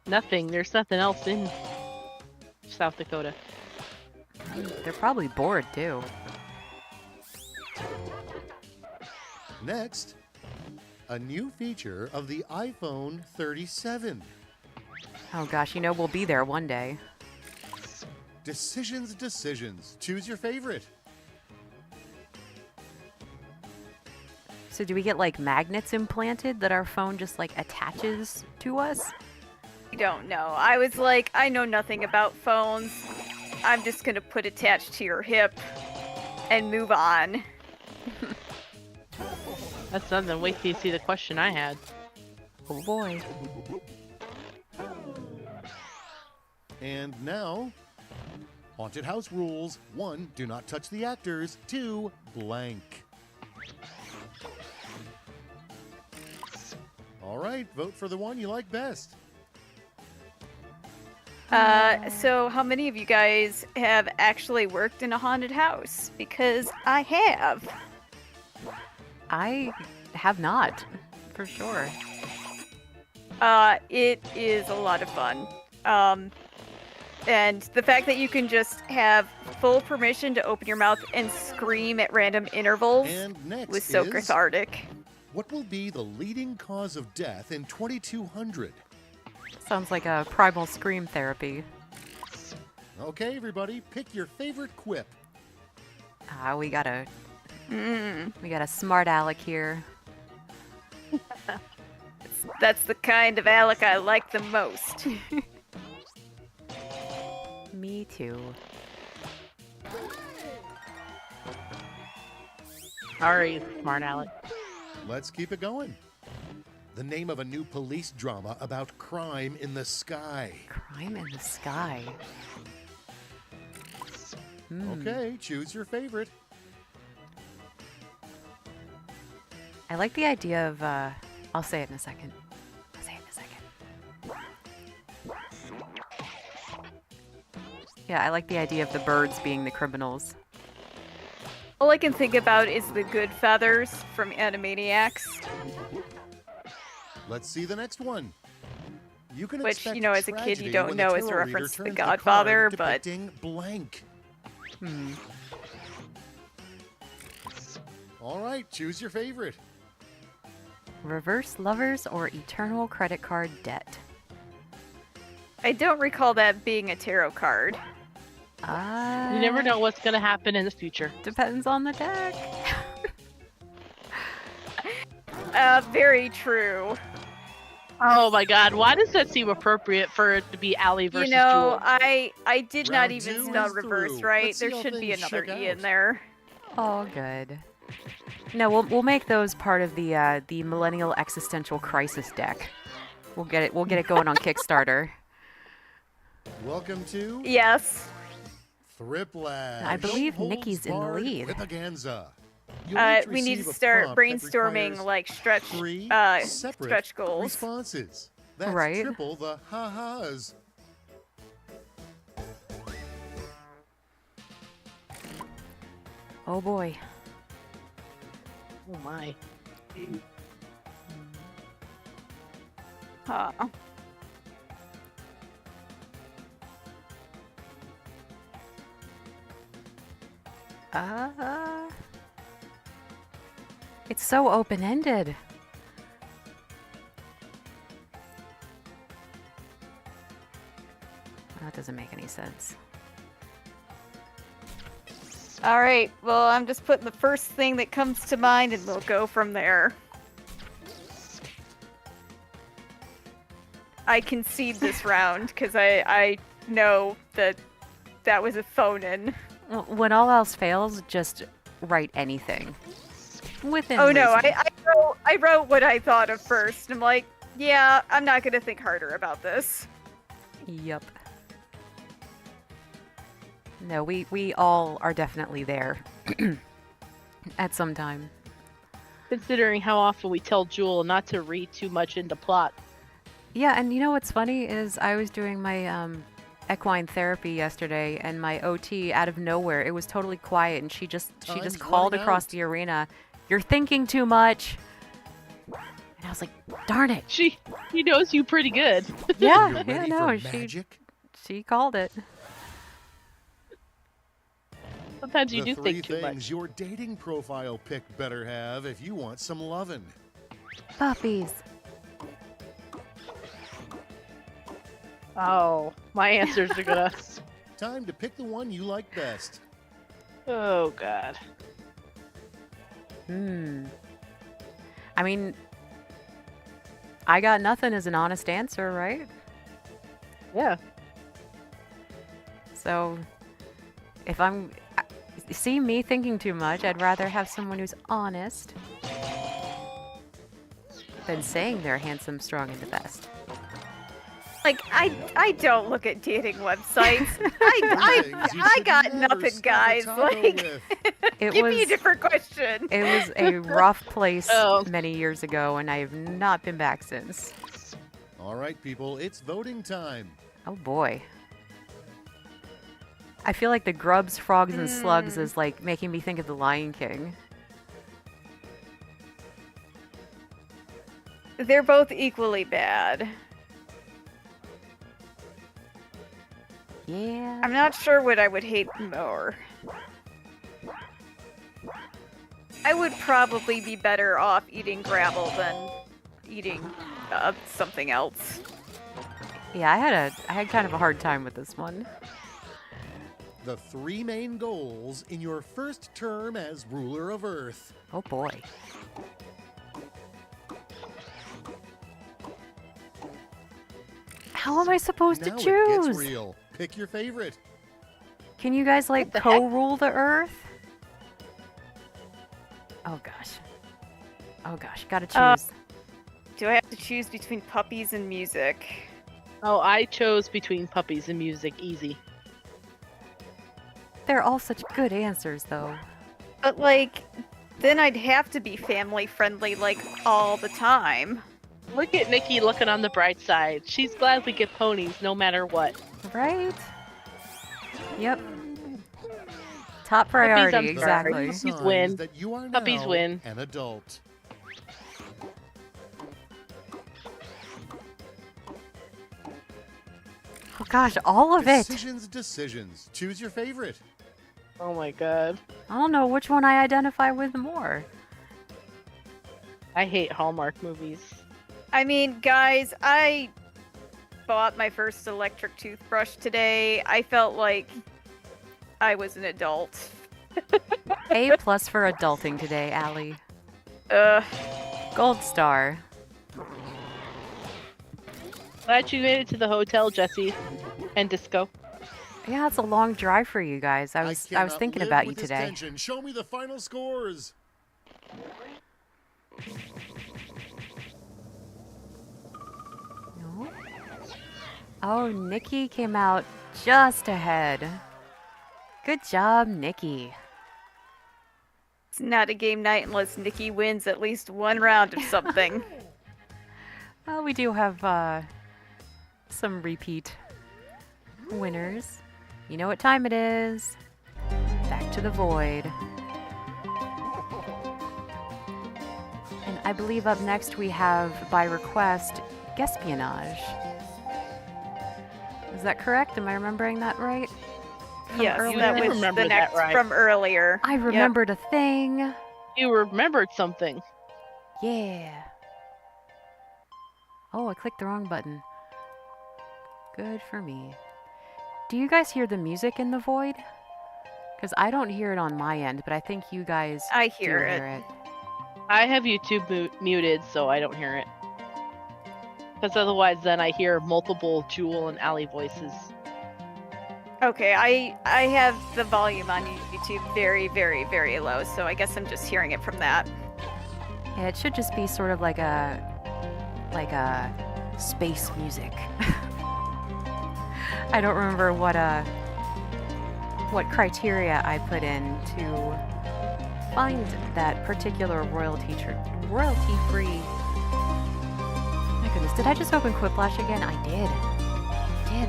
Nothing. There's nothing else in South Dakota. They're probably bored too. Next, a new feature of the iPhone 37. Oh gosh, you know we'll be there one day. Decisions. Choose your favorite. So do we get like magnets implanted that our phone just like attaches to us? I don't know. I was like, I know nothing about phones. I'm just gonna put attached to your hip and move on. That's nothing. Wait till you see the question I had. Oh boy. And now, haunted house rules. 1, do not touch the actors. 2, blank. All right, vote for the one you like best. So how many of you guys have actually worked in a haunted house? Because I have. I have not, for sure. It is a lot of fun. And the fact that you can just have full permission to open your mouth and scream at random intervals And next was so is, cathartic. what will be the leading cause of death in 2200? Sounds like a primal scream therapy. Okay, everybody, pick your favorite quip. We got a smart aleck here. That's the kind of Alec I like the most. Me too. Sorry, smart Alec. Let's keep it going. The name of a new police drama about crime in the sky. Crime in the sky. Okay, choose your favorite. I like the idea of I'll say it in a second. I'll say it in a second. Yeah, I like the idea of the birds being the criminals. All I can think about is the good feathers from Animaniacs, Let's see the next one. You can which, expect you know, as a kid tragedy you don't when the know is a tarot reference to reader The turns a card Godfather, but depicting blank. All right, choose your favorite. Reverse lovers or eternal credit card debt? I don't recall that being a tarot card. You never know what's gonna happen in the future. Depends on the deck. Very true. Oh my god, why does that seem appropriate for it to be Allie versus You know, Jewel? I did not Round even two spell is reverse through. right. Let's see There how should be things another shook E in out. there. All good. No, we'll make those part of the millennial existential crisis deck. We'll get it going on Kickstarter. Welcome to Yes. Thriplash. I believe No Nikki's in the holds barred lead. Whipaganza. You'll each We need receive to a start prompt that brainstorming requires like stretch 3 separate stretch goals. responses. That's Right. triple the ha-has. Oh boy. Oh my. Huh. It's so open-ended. That doesn't make any sense. All right. Well, I'm just putting the first thing that comes to mind, and we'll go from there. I concede this round because I know that that was a phone-in. When all else fails, just write anything. Within Oh no, reason. I wrote what I thought of first. I'm like, yeah, I'm not gonna think harder about this. Yup. No, we all are definitely there. At some time. Considering how often we tell Jewel not to read too much into plot. Yeah, and you know what's funny is I was doing my equine therapy yesterday, and my OT out of nowhere, it was totally quiet, and she just Time's called running across out. the arena, "You're thinking too much." And I was like, "Darn it!" She knows you pretty good. Yeah, You're yeah, ready no, for magic? she called it. Sometimes you the do three think too things much. your dating profile pic better have if you want some lovin'. Puppies. Oh, my answers are gonna. Time to pick the one you like best. Oh god. I mean, I got nothing as an honest answer, right? Yeah. So, if I'm... See me thinking too much, I'd rather have someone who's honest than saying they're handsome, strong, and the best. Like I don't look at dating websites. Things you I should got never nothing, stuff a guys. taco Like, with. It give was me a different question. it was a rough place Oh. many years ago, and I have not been back since. All right, people, it's voting time. Oh boy. I feel like the grubs, frogs, and slugs is like making me think of the Lion King. They're both equally bad. Yeah. I'm not sure what I would hate more. I would probably be better off eating gravel than eating something else. Yeah, I had kind of a hard time with this one. The 3 main goals in your first term as ruler of Earth. Oh boy. How am I supposed Now to it choose? gets real. Pick your favorite. Can you guys like the heck? co-rule the Earth? Oh gosh. Oh gosh, gotta choose. Do I have to choose between puppies and music? Oh, I chose between puppies and music. Easy. They're all such good answers, though. But like, Then I'd have to be family friendly like all the time. Look at Nikki looking on the bright side. She's glad we get ponies no matter what. Right? Yep. Top priority, I'm exactly. sorry. Puppies Signs win. that you are Puppies now win. an adult. Oh gosh, all of it. Decisions. Choose your favorite. Oh my god. I don't know which one I identify with more. I hate Hallmark movies. I mean, guys, I bought my first electric toothbrush today. I felt like I was an adult. A plus for adulting today, Allie. Ugh. Gold star. Glad you made it to the hotel, Jesse. And Disco. Yeah, it's a long drive for you guys. I was cannot thinking live about you with this today. tension. Show me the final scores. No? Oh, Nikki came out just ahead. Good job, Nikki. It's not a game night unless Nikki wins at least one round of something. Well, we do have some repeat winners. You know what time it is. Back to the void. And I believe up next we have, by request, Guespionage. Is that correct? Am I remembering that right? From Yes, earlier? that was remember the that next right. from earlier. I Yep. remembered a thing. You remembered something. Yeah. Oh, I clicked the wrong button. Good for me. Do you guys hear the music in the void? Because I don't hear it on my end, but I think you guys I do hear it. hear it. I have YouTube muted, so I don't hear it. Because otherwise, then I hear multiple Jewel and Allie voices. Okay, I have the volume on YouTube very, very, very low, so I guess I'm just hearing it from that. Yeah, it should just be sort of like a space music. I don't remember what criteria I put in to find that particular royalty-free. My goodness, did I just open Quiplash again? I did.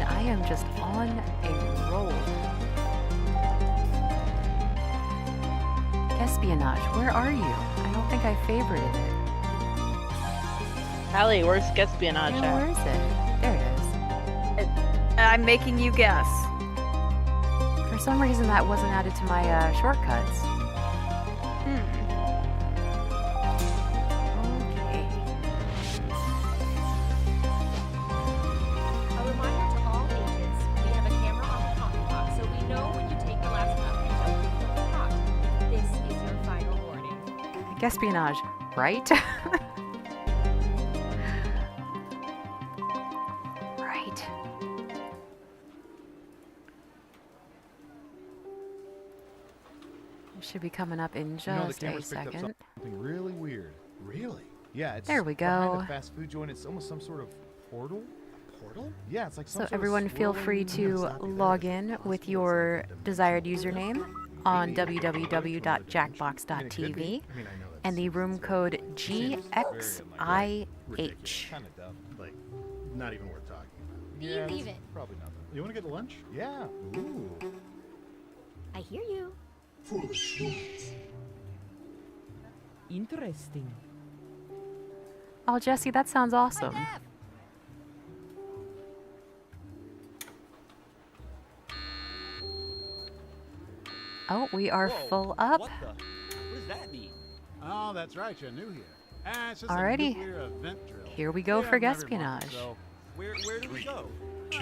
I am just on a roll. Espionage, where are you? I don't think I favorited it. Allie, where's Guespionage Yeah, where at? is it? There it is. I'm making you guess. For some reason, that wasn't added to my shortcuts. Hmm. Okay. A reminder to all agents, we have a camera on the coffee pot, so we know when you take the last cup and don't refill the pot. This is your final warning. Espionage, right? Right. It should be coming up in You know, the just a camera's picked up second. something really weird. Really? Yeah, it's There we behind go. the fast food joint. It's almost some sort of portal. Portal? Yeah, it's like some So sort of everyone feel free to log in with your desired username on www.jackbox.tv and the room code GXIH. Kind of dumb. Like, not even worth talking about. Yeah, leave it. Probably nothing. You want to get lunch? Yeah. Ooh. I hear you. Interesting. Oh, Jesse, that sounds awesome. Oh, we are full up. What does that mean? Oh, that's right. You're new here. It's just Alrighty. a nuclear event drill. Here we go We for have them every month, Guespionage. So, Where do we go?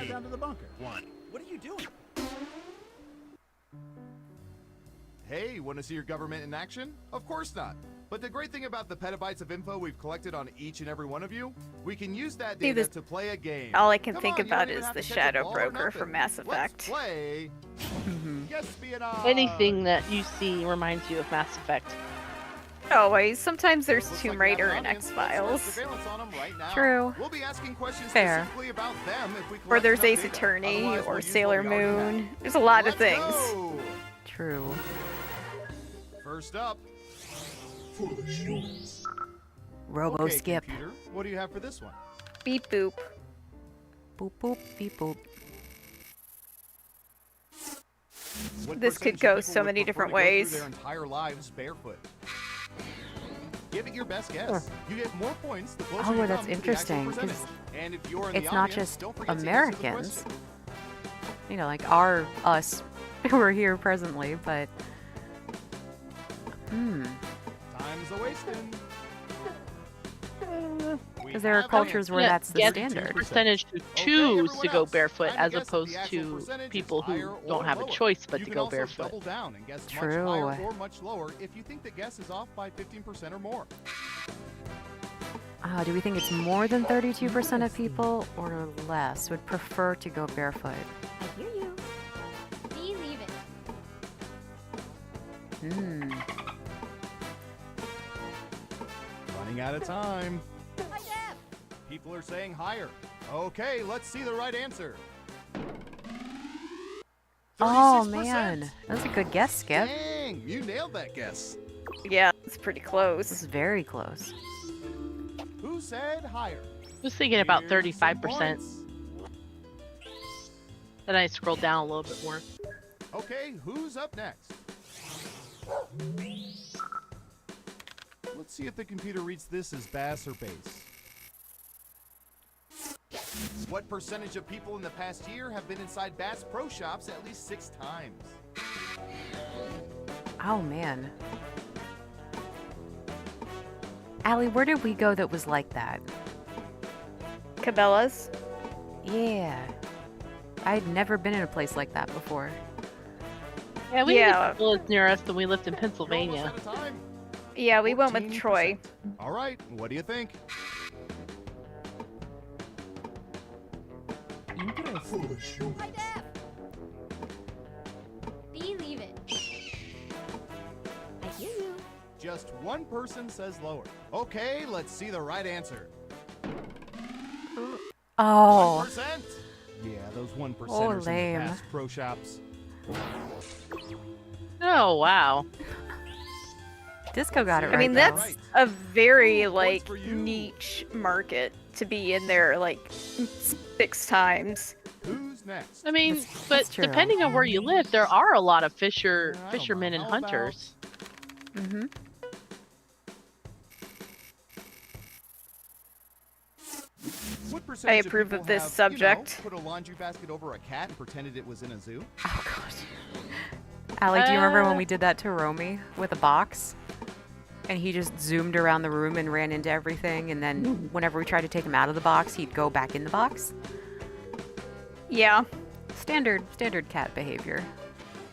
down to the bunker. One. What are you doing? Hey, want to see your government in action? Of course not. But the great thing about the petabytes of info we've collected on each and every one of you, we can use that See, data this- to play a game. All I can Come think on, you about don't even is have the to catch a Shadow ball or Broker from nothing. Mass Effect. Let's play Espionage. Anything that you see reminds you of Mass Effect. Always. Sometimes there's Looks Tomb like Raider that and audience wants X-Files. surveillance on 'em right now. True. We'll be asking questions Fair. specifically about them if we Or collect there's enough Ace data. Attorney Otherwise, or we'll use what Sailor we already have. Moon. There's a lot of Let's things. go. True. First up, Robo Okay, skip. computer, what do you have for this one? Beep boop. Boop boop beep boop. What This could percentage of go people so would many prefer different to go through ways. Their entire lives barefoot. Give it your best guess. You get more points the closer Oh, you that's come to the actual interesting, 'cause percentage. And if you're in it's the not audience, just don't forget to answer the Americans. question. You know, like us who are here presently, but Time's a wasting. because there are cultures where that's the Guess standard. percentage who Okay, choose to everyone go else, barefoot time to as guess if opposed the actual to percentage people is who higher don't or have a lower. choice but You to can go also barefoot. double down and guess True. much higher or much lower if you think the guess is off by 15% or more. Do we think it's more than 32% of people or less would prefer to go barefoot? I hear you. Believe it. Running out of time. People are saying higher. Okay, let's see the right answer. Oh 36%. man, that was a good guess, Skip. Dang, you nailed that guess. Yeah, it's pretty This close. is very close. Who said higher? I was thinking about Here's some 35%. points. Then I scrolled down a little bit more. Okay, who's up next? Let's see if the computer reads this as bass or bass. What percentage of people in the past year have been inside Bass Pro Shops at least 6 times? Oh man. Allie, where did we go that was like that? Cabela's. Yeah. I'd never been in a place like that before. Yeah, we Yeah. lived in near us than we lived in You're Pennsylvania. almost out of time. Yeah, we went with 14%. Troy. All right, what do you think? Believe it. I hear you. Just one person says lower. Okay, let's see the right answer. Oh. 1%. Yeah, those 1%ers Oh, in the lame. Bass Pro Shops. Oh, wow. Disco got it right. I mean, though. that's Right. a very Ooh, points like for you. niche market to be in there like 6 times. Who's next? I mean, That's but true. depending on where you live, there are a lot of I don't know. fishermen and How about- hunters. Mm-hmm. What percentage approve of people this have, subject. put a laundry basket over a cat and pretended it was in a zoo? Oh gosh. Allie, do you remember when we did that to Romy with a box? And he just zoomed around the room and ran into everything, and then whenever we tried to take him out of the box, he'd go back in the box? Yeah, Standard cat behavior.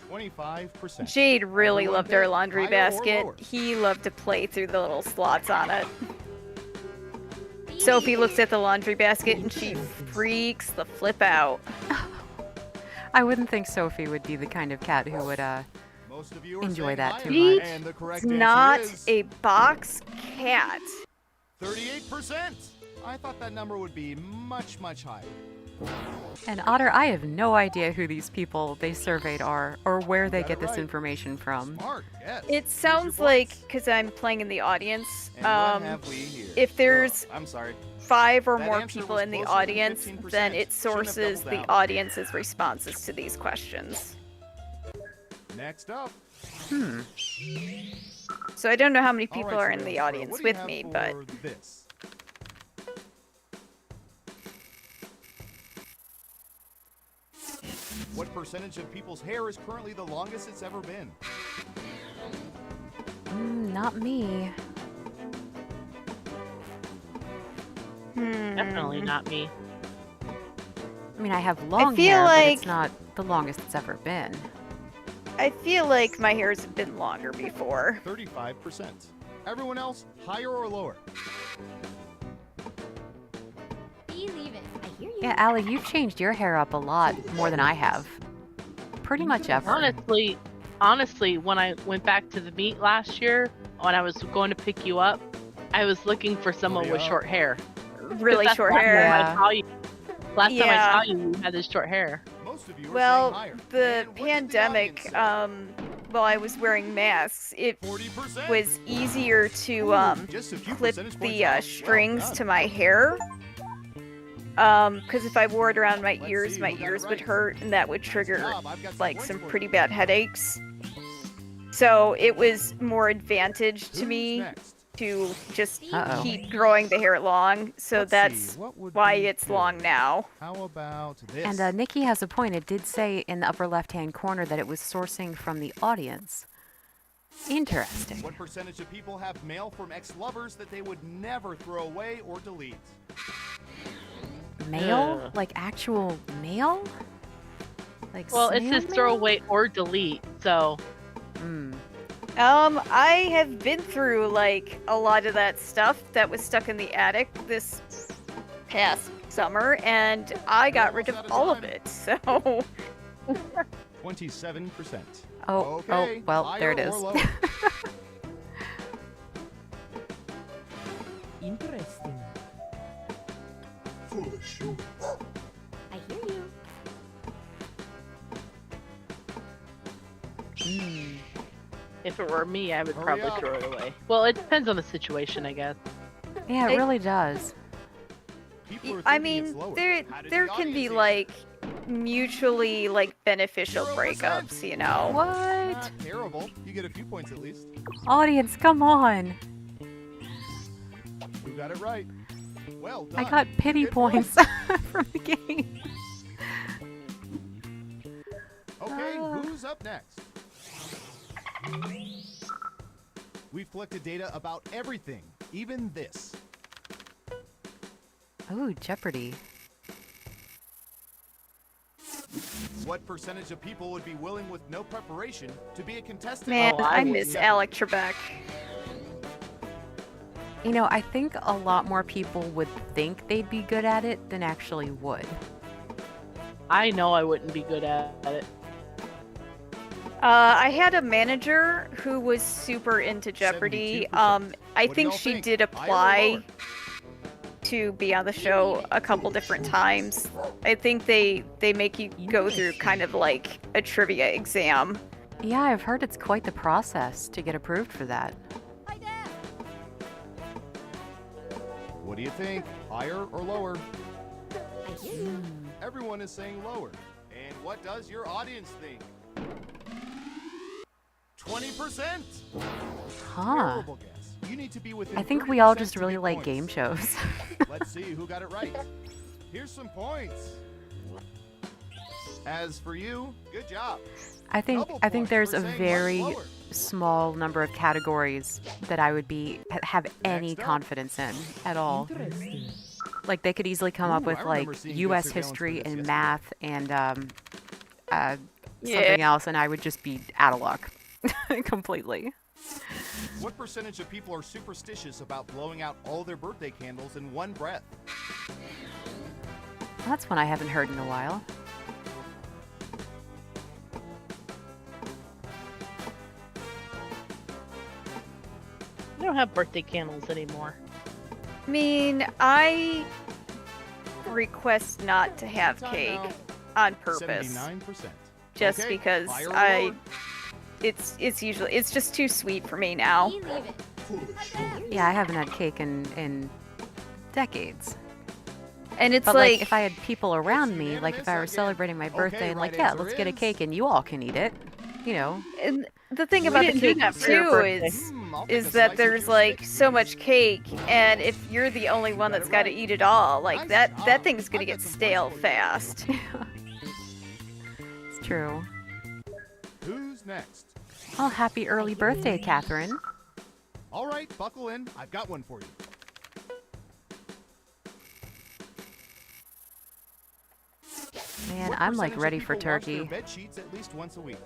25%. Jade really Everyone loved our pick laundry higher or basket. lower? He loved to play through the little slots on it. Sophie looks at the laundry basket and she freaks the flip out. I wouldn't think Sophie would be the kind of cat who would Most of you are enjoy saying that higher, too He- much. And the correct It's answer not is a box cat. 38%. I thought that number would be much, much higher. And Otter, I have no idea who these people they surveyed are or where they Got get it this right. information from. Smart, yes. It sounds like, because I'm playing in the audience, And what have we here? if there's I'm sorry. 5 or That more answer people was in the closer than audience, 15%. then it Shouldn't have sources doubled the down. audience's responses to these questions. Next up. So I don't know how many All people right, are in Sarah, the Sarah, audience what do you with have me, for but this? What percentage of people's hair is currently the longest it's ever been? Not me. Definitely not me. I mean, I have long feel hair, but it's like- not the longest it's ever been. I feel like my hair's been longer before. 35%. Everyone else, higher or lower? Believe it. I hear you. Yeah, Allie, you've changed your hair up a lot more than I have. Pretty much ever. Honestly, when I went back to the meet last year, when I was going to pick you up, I was looking for someone with Hurry up. short hair. Really That's short last hair. time Yeah. I saw you. Last time I Yeah. saw you, you had this short hair. most of you are Well, saying higher. the And what did the pandemic, audience say? while I was wearing masks, it 40%. was easier to Just a few clip percentage points the off. Well strings done. to my hair. Because if I wore it around my Let's ears, see my who got it ears would right. hurt, and that would Nice trigger job. I've got like points some for pretty you. bad headaches. So it was more advantage to Who's me next? to just Uh-oh. keep growing the hair long. So Let's that's see, what would why be it's good? long now. How about this? And Nikki has a point. It did say in the upper left-hand corner that it was sourcing from the audience. Interesting. What percentage of people have mail from ex-lovers that they would never throw away or delete? Mail? Ugh. Like actual mail? Like Well, it snail says throw mail? away or delete, so Hmm. I have been through like a lot of that stuff that was stuck in the attic this past summer, and I got rid of Almost out of all of time. it. So 27%. Oh, Okay, well, there it higher is. or lower? Interesting. I hear you. if it were me, I would Hurry probably up. throw it away. Well, it depends on the situation, I guess. Yeah, it It- really does. People are I thinking it's mean, lower. there How did there the can be audience like mutually like beneficial 0%. breakups, you know. What? Not terrible. You get a few points at least. Audience, come on. Who got it right? Well done. I got pity Good work. points from the game. Okay, who's up next? We've collected data about everything, even this. Ooh, Jeopardy. What percentage of people would be willing with no preparation to be a contestant? Man, Oh, I I would miss never. Alec Trebek. You know, I think a lot more people would think they'd be good at it than actually would. I know I wouldn't be good at it. I had a manager who was super into Jeopardy. 72%. I What do think y'all she think? did Higher or apply lower? to be on the show a couple different times. I think they make you go through kind of like a trivia exam. Yeah, I've heard it's quite the process to get approved for that. Hi, Dad. What do you think? Higher or lower? I hear you. Everyone is saying lower. And what does your audience think? 20%. Huh. Terrible guess. You need to be within I think we all 30% just to really get like points. game shows. Let's see who got it right. Here's some points. As for you, good job. I think Double think points there's for a saying much very lower. small number of categories that I would have any Next up. confidence in at all. Interesting. Like they could easily come up Ooh, with I like remember seeing good U.S. surveillance for history this and yesterday. math and Yeah. something else, and I would just be out of luck completely. What percentage of people are superstitious about blowing out all their birthday candles in one breath? That's one I haven't heard in a while. I don't have birthday candles anymore. I mean, I request not to have Time cake now. on purpose, 79%. just Okay, because higher or I lower? it's usually it's just too sweet for me now. We leave it. Hi, Dad. Yeah, I haven't had cake in decades. And it's But like, like if I had people around me, like unanimous if I were again. celebrating my birthday Okay, and like, right yeah, answer let's get a is- cake and you all can eat it. You know. and the thing We about the didn't do cake that for your too birthday. is I'll take a that slice of there's your like steak. so much cake, and if you're the only one got that's it got to right. eat it all, like Nice that job. thing's gonna I've get got some stale points for you. fast. It's true. Who's next? Oh, happy early birthday, Catherine. All right, buckle in. I've got one for you. Man, What I'm like percentage of ready for people wash their turkey. bed sheets at least once a week.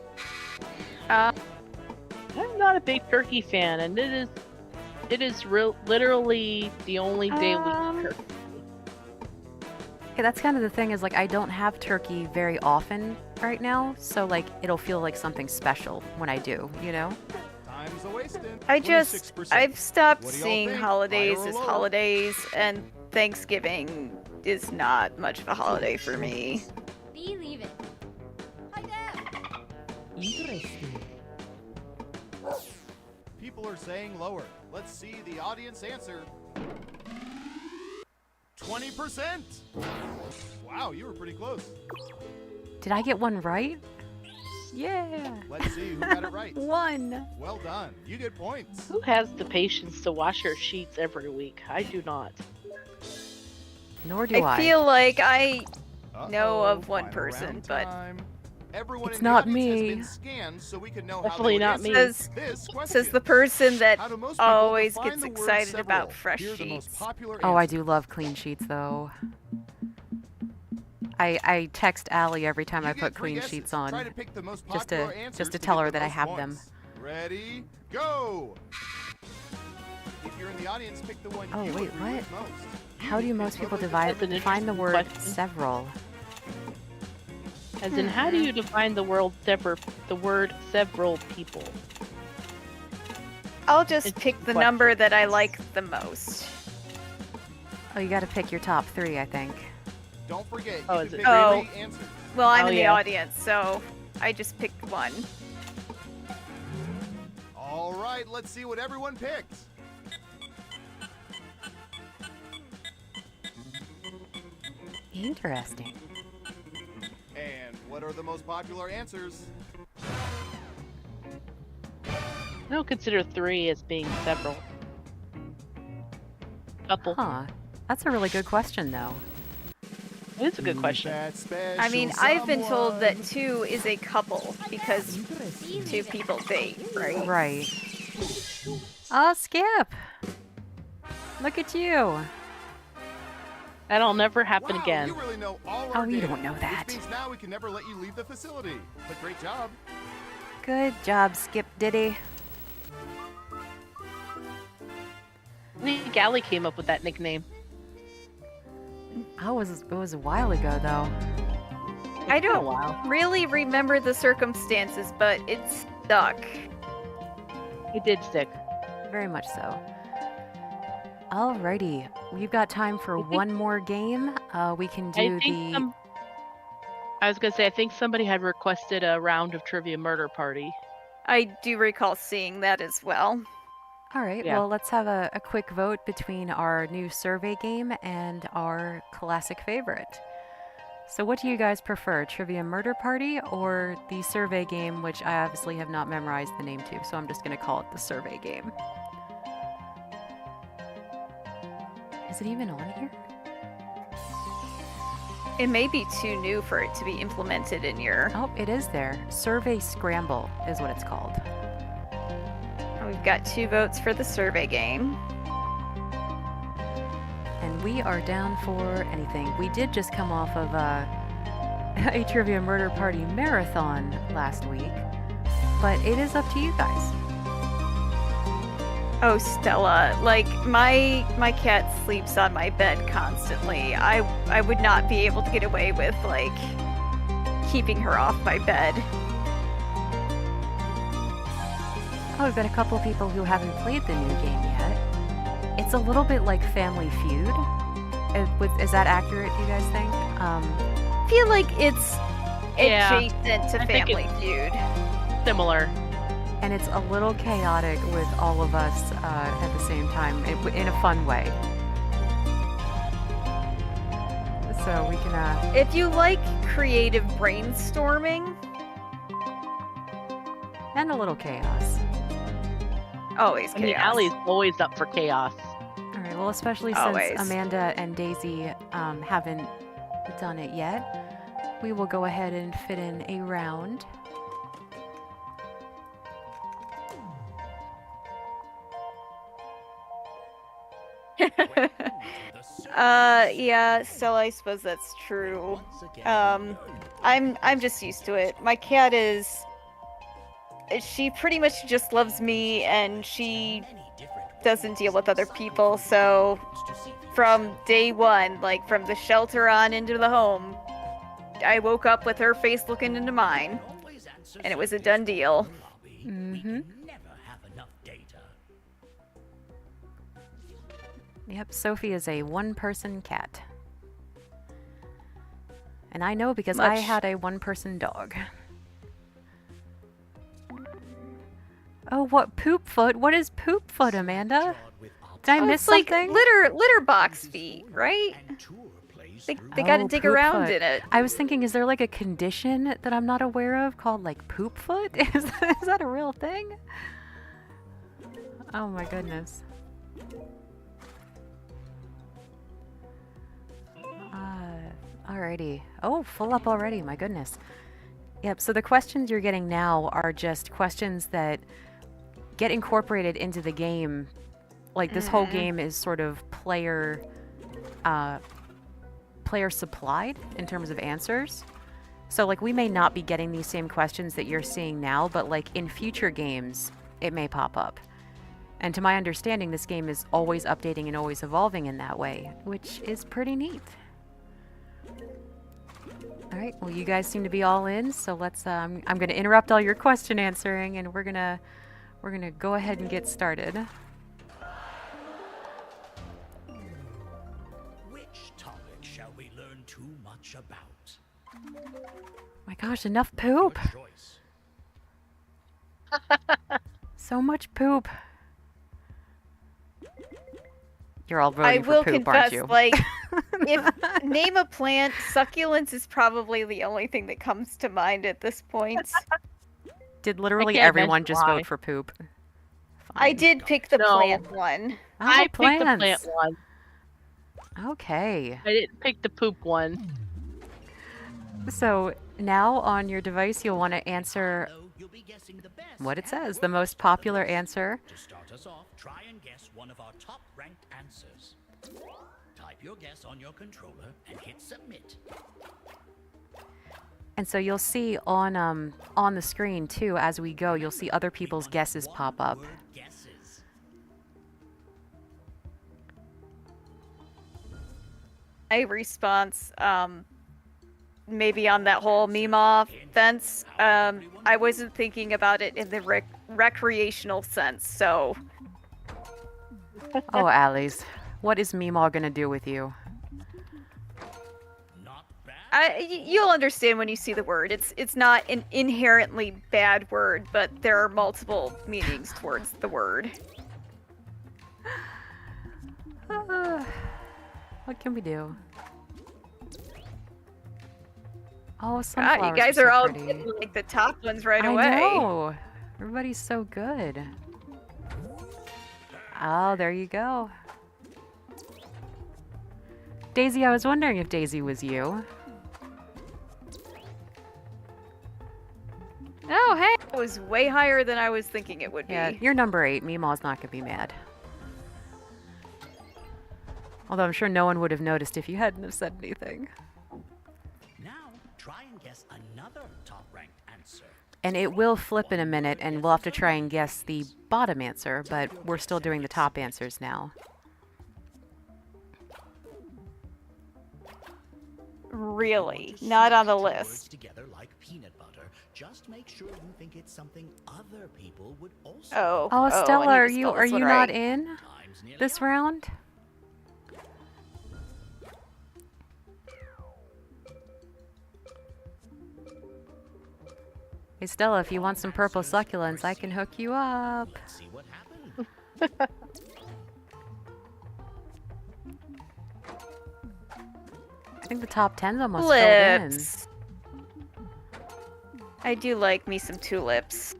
I'm not a big turkey fan, and it is literally the only day we eat turkey. Yeah, that's kind of the thing is like I don't have turkey very often right now, so like it'll feel like something special when I do, you know? Time's a wasting. I've stopped What do y'all seeing think? holidays Higher or as lower? holidays, and Thanksgiving is not much of a holiday for me. We leave it. Interesting. People are saying lower. Let's see the audience answer. 20%! Wow, you were pretty close. Did I get one right? Yeah. Let's see who got it right. One. Well done. You get points. Who has the patience to wash their sheets every week? I do not. Nor do I. I feel like I know Uh-oh, of one final person, round but time. Everyone It's in the not audience has me. been scanned so we can know Definitely how not they me. would answer says this question. says the person that How do most people always define gets the word excited several? about fresh Here are the most sheets. popular Oh, I answers. do love clean sheets though. I text Allie every time You I get put 3 clean guesses. sheets on, Try to pick the most just popular to answers tell get her the that I most have them. points. Ready? Go! If you're in the audience, pick the one Oh, you wait, agree what? with most. How do You most pick people both of define That's an the interesting word question. several? As in, how do you define the word several people? I'll just It's pick the question. number that I like the most. Oh, you got to pick your top 3, I think. Don't forget, Oh, you is can it? pick Oh. 3 answers. Well, I'm Oh, in the yeah. audience, so I just picked one. All right, let's see what everyone picked. Interesting. And what are the most popular answers? I don't consider 3 as being several. Couple. Huh. That's a really good question, though. It's a good Who's question. that special I mean, I've been told someone? that 2 is a couple because Interesting. 2 people date, right? Right. Oh, Skip! Look at you! That'll never happen Wow, again. You really know all Oh, our you data, don't know that. Which means now we can never let you leave the facility. But great job. Good job, Skip Diddy. I think Allie came up with that nickname. It was a while ago, though. I Been a don't while. really remember the circumstances, but it stuck. It did stick. Very much so. Alrighty. We've got time for I think- one more game. We can I do think the... I was gonna say, I think somebody had requested a round of Trivia Murder Party. I do recall seeing that as well. Alright, Yeah. well, let's have a quick vote between our new survey game and our classic favorite. So what do you guys prefer, Trivia Murder Party or the survey game, which I obviously have not memorized the name to, so I'm just going to call it the survey game. Is it even on here? It may be too new for it to be implemented in your. Oh, it is there. Survey Scramble is what it's called. We've got 2 votes for the survey game. And we are down for anything. We did just come off of a Trivia Murder Party marathon last week, but it is up to you guys. Oh, Stella, like my cat sleeps on my bed constantly. I would not be able to get away with like keeping her off my bed. Oh, we've got a couple people who haven't played the new game yet. It's a little bit like Family Feud. Is that accurate, you guys think? I feel like it's Yeah, adjacent to I think Family Feud. Similar. And it's a little chaotic with all of us at the same time, in a fun way. So we can... If you like creative brainstorming, and a little chaos. always I chaos. mean, Allie's always up for chaos. All right, well, especially since Always. Amanda and Daisy haven't done it yet, we will go ahead and fit in a round. Yeah, Stella, I suppose that's true. I'm just used to it. My cat she pretty much just loves me and she doesn't deal with other people, so from day one, like from the shelter on into the home, I woke up with her face looking into mine, and it was a done deal. Mm-hmm. Yep, Sophie is a one-person cat. And I know because I Much- had a one-person dog. Oh, what poop foot? What is poop foot, Amanda? Did I miss It's like something? litter box feet, right? They got to Oh, dig poop around foot. in it. I was thinking, is there like a condition that I'm not aware of called like poop foot? Is that a real thing? Oh my goodness. Alrighty. Oh, full up already. My goodness. Yep. So the questions you're getting now are just questions that get incorporated into the game. Like this whole game is sort of player supplied in terms of answers. So like we may not be getting these same questions that you're seeing now, but like in future games, it may pop up. And to my understanding, this game is always updating and always evolving in that way, which is pretty neat. All right, well, you guys seem to be all in, so let's. I'm going to interrupt all your question answering, and we're gonna go ahead and get started. Which topic shall we learn too much about? My gosh, enough poop! Good choice. So much poop. You're all I voting will for poop, confess, aren't you? like, if name a plant, succulents is probably the only thing that comes to mind at this point. Did literally can't everyone imagine just why. vote for poop? I Fine. did pick the No. plant one. Oh, I picked the plants. plant one. Okay. I didn't pick the poop one. So now on your device, you'll want to answer Though you'll be guessing the best what it and says, the worst most popular answer. To start us off, try and guess one of our top-ranked answers. Type your guess on your controller and hit submit. And so you'll see on the screen too as we go, you'll see other people's guesses pop up. One-word guesses. A response, maybe on that whole Meemaw fence. I wasn't thinking about it in the recreational sense, so Oh, Alice, what is Meemaw gonna do with you? Not bad. you'll understand when you see the word. It's not an inherently bad word, but there are multiple meanings towards the word. What can we do? Oh, God, sunflowers you guys so are all pretty. getting, like the top ones right I away. know. Everybody's so good. Oh, there you go. Daisy, I was wondering if Daisy was you. Oh, hey, it was way higher than I was thinking it would Yeah, be. you're number 8. Meemaw's not gonna be mad. Although I'm sure no one would have noticed if you hadn't have said anything. Now, try and guess another top-ranked answer. And it will flip in a minute, and we'll have to try and guess the bottom answer, but we're still doing the top answers now. Really, not on the Two words list. together like peanut butter. Just make sure you think it's something other people would also. Oh, Oh, I Stella, need to are spell you this one not right. in Time's nearly this up. round? Hey Stella, if you want some purple succulents, I can hook you up. Let's see what happened. I think the top 10's almost filled in. Tulips. I do like me some tulips.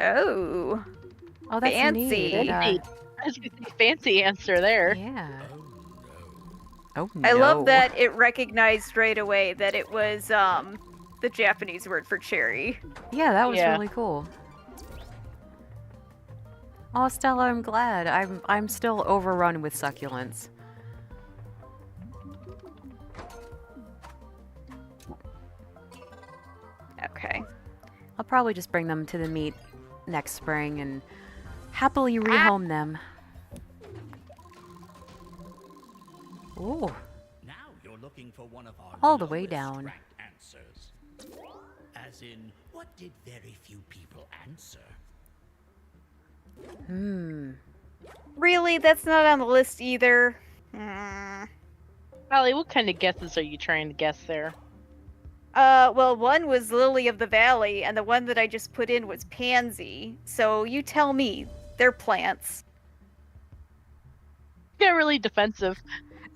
Oh, Oh, that's Fancy. neat. I was gonna say fancy answer there. Yeah. Oh no. I love that it recognized right away that it was the Japanese word for cherry. Yeah, that was Yeah. really cool. Oh, Stella, I'm glad. I'm still overrun with succulents. Okay. I'll probably just bring them to the meet next spring and happily rehome them. Ooh. Now you're looking for one of our All the way lowest down. ranked answers. As in, what did very few people answer? Really, that's not on the list either. Hmm. Allie, what kind of guesses are you trying to guess there? Well, one was Lily of the Valley, and the one that I just put in was Pansy. So you tell me, they're plants. Get really defensive.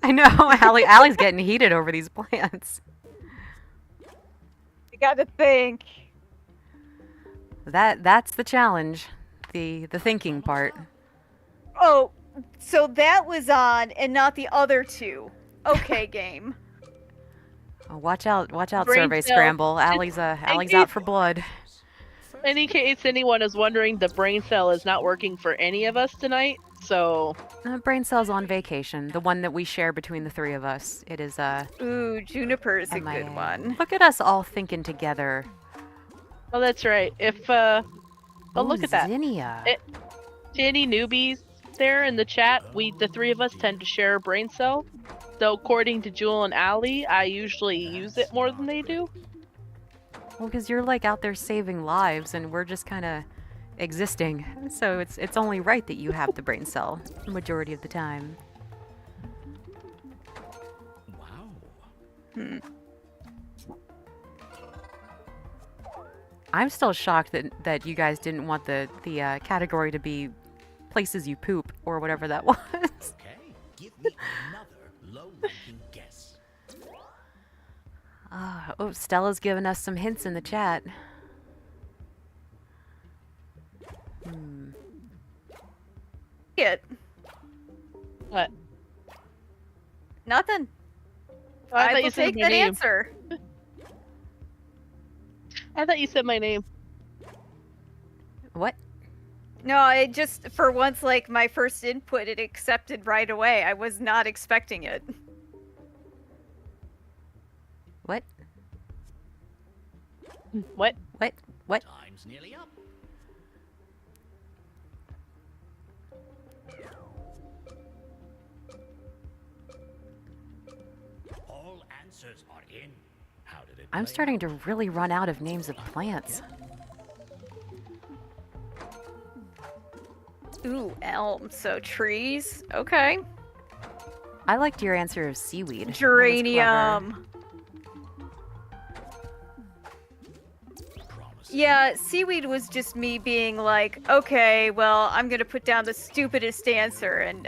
I know, Allie's getting heated over these plants. You gotta think. That's the challenge, the thinking part. Oh, so that was on, and not the other two. Okay, game. Oh, watch out, Brain Survey cell. Scramble. Allie's out for blood. In case anyone is wondering, the brain cell is not working for any of us tonight, so... Brain Cell's on vacation, the one that we share between the three of us. It is, Ooh, Juniper's a MIA. good one. Look at us all thinking together. Oh, that's right. Oh, look at that. Zinnia. To any newbies there in the chat, the three of us tend to share a brain cell. So according to Jewel and Allie, I usually use it more than they do. Well, because you're like out there saving lives, and we're just kind of existing. So it's only right that you have the brain cell the majority of the time. Wow. I'm still shocked that you guys didn't want the category to be places you poop or whatever that was. Okay, give me another low-ranking guess. Oh, Stella's giving us some hints in the chat. It. What? Nothing. Oh, I thought you will said take my that name. answer. I thought you said my name. What? No, I just, for once, like, my first input, it accepted right away. I was not expecting it. What? What? What? Time's nearly up. All answers are in. How did it I'm play starting out? to really run out of names of plants. Ooh, elm. So trees. Okay. I liked your answer of seaweed. That was Geranium. Promising. Yeah, seaweed was just me being like, okay, well, I'm gonna put down the stupidest answer, and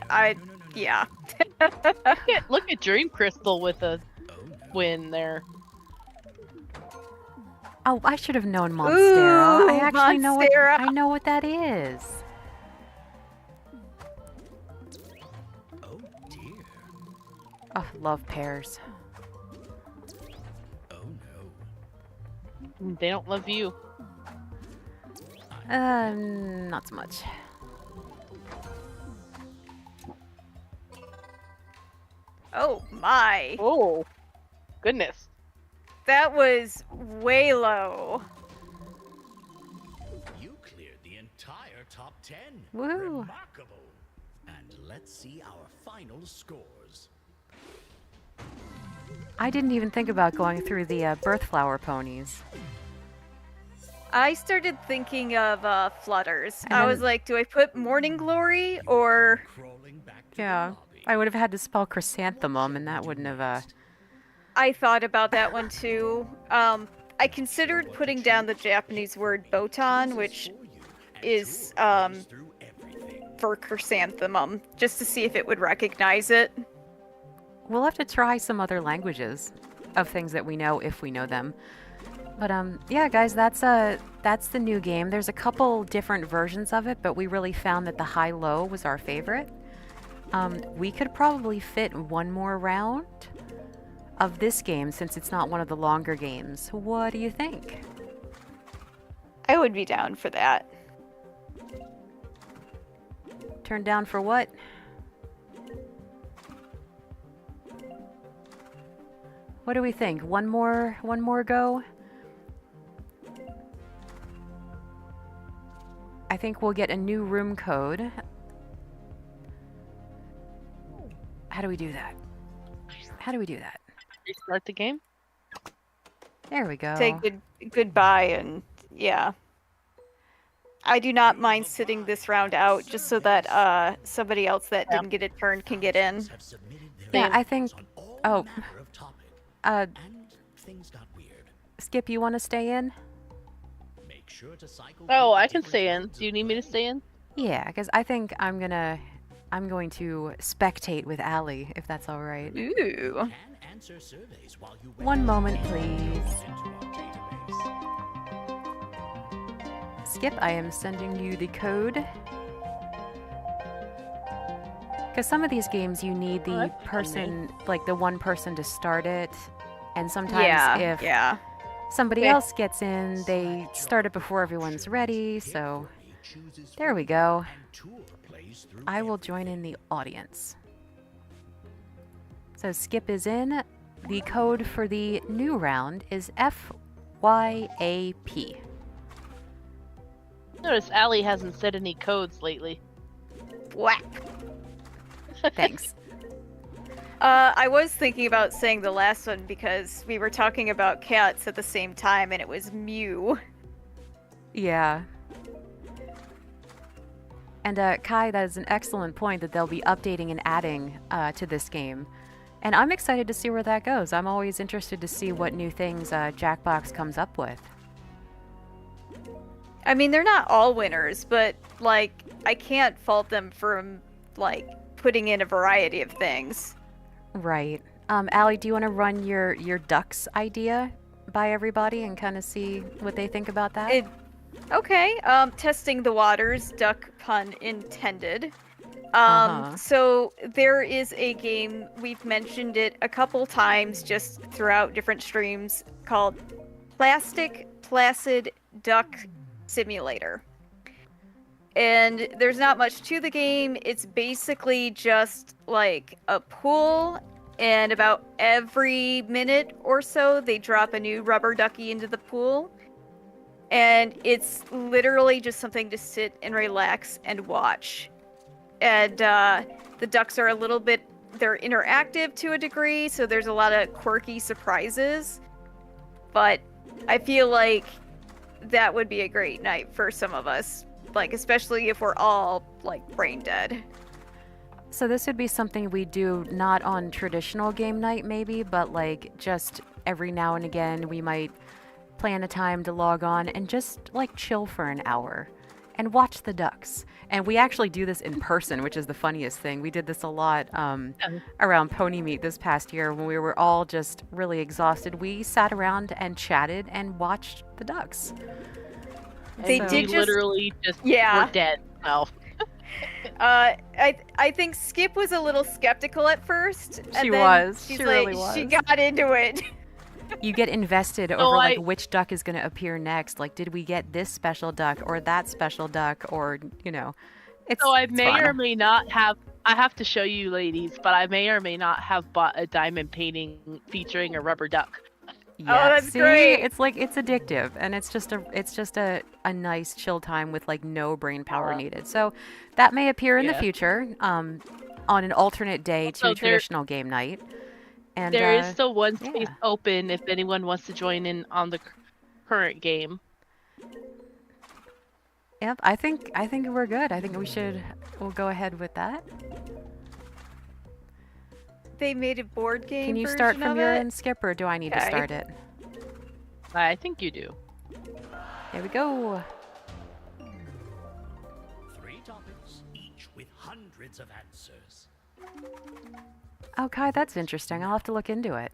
yeah. Look at Dream Crystal with a win there. Oh, I should have known Monstera. I Ooh, actually Monstera. know what that is. Oh dear. Oh, love pears. Oh no. They don't love you. Not so much. Oh my. Oh, goodness. That was way low. You cleared the entire top 10. Woo. Remarkable. And let's see our final scores. I didn't even think about going through the birth flower ponies. I started thinking of flutters. And I then- was like, do I put morning glory or... Crawling back to Yeah, the lobby. I would have had to spell chrysanthemum, and that wouldn't have. I thought about that one too. I considered putting down the Japanese word botan, which is Through everything. for chrysanthemum, just to see if it would recognize it. We'll have to try some other languages of things that we know if we know them. But yeah, guys, that's the new game. There's a couple different versions of it, but we really found that the high-low was our favorite. We could probably fit one more round of this game since it's not one of the longer games. What do you think? I would be down for that. Turn down for what? What do we think? One more go? I think we'll get a new room code. How do we do that? How do we do that? Restart the game. There we go. Say goodbye and yeah. I do not mind sitting this round out just so that somebody else that Yeah. didn't get a turn can get in. Have submitted their Yeah, I answers think. on all Oh, manner of topic, uh, and things got weird. Skip, you want to stay in? Make sure to cycle Oh, through I the can different stay in. rounds Do you of need me to play. stay in? Yeah, because I think I'm going to spectate with Allie, if that's all right. Ooh. Can answer surveys while you wait. One moment, please. Into our database. Skip, I am sending you the code. Because some of these games you need the that's person, like the one person to start it. And sometimes Yeah, if yeah. somebody Yeah. else gets in, they start it before everyone's ready. So there we go. And tour plays through I will join in the audience. So Skip is in. The code for the new round is FYAP. Notice Allie hasn't said any codes lately. Whack. Thanks. I was thinking about saying the last one because we were talking about cats at the same time and it was Mew. Yeah. And Kai, that is an excellent point that they'll be updating and adding to this game. And I'm excited to see where that goes. I'm always interested to see what new things Jackbox comes up with. I mean, they're not all winners, but, like, I can't fault them for, like, putting in a variety of things. Right. Allie, do you want to run your ducks idea by everybody and kind of see what they think about that? Okay, testing the waters, duck pun intended. Uh-huh. So there is a game, we've mentioned it a couple times just throughout different streams, called Plastic Placid Duck Simulator. And there's not much to the game. It's basically just like a pool, and about every minute or so they drop a new rubber ducky into the pool. And it's literally just something to sit and relax and watch. And the ducks are a little bit, they're interactive to a degree, so there's a lot of quirky surprises. But I feel like that would be a great night for some of us, like especially if we're all like brain dead. So this would be something we do not on traditional game night maybe, but like just every now and again we might plan a time to log on and just like chill for an hour and watch the ducks. And we actually do this in person, which is the funniest thing. We did this a lot around Pony Meet this past year when we were all just really exhausted. We sat around and chatted and watched the ducks. They So- did We just literally just Yeah. were dead. No. I think Skip was a little skeptical at first. And She then was. She's She like, really she was. got into it. You get invested So over like I- which duck is going to appear next. Like, did we get this special duck or that special duck, or it's So I it's may fun. or may not have. I have to show you, ladies, but I may or may not have bought a diamond painting featuring a rubber duck. Yeah, that's see? great. It's like it's addictive, and it's just a nice chill time with like no brain power needed. So that may appear in the Yeah. future on an alternate day to So a traditional game night. And There is still one space yeah. open if anyone wants to join in on the current game. Yep, I think we're good. I think we'll go ahead with that. They made a board game. Can you start version from of your it. end, Skip, or do I need to Okay. start it? I think you do. There we go. 3 topics, each with hundreds of answers. Oh, Kai, that's interesting. I'll have to look into it.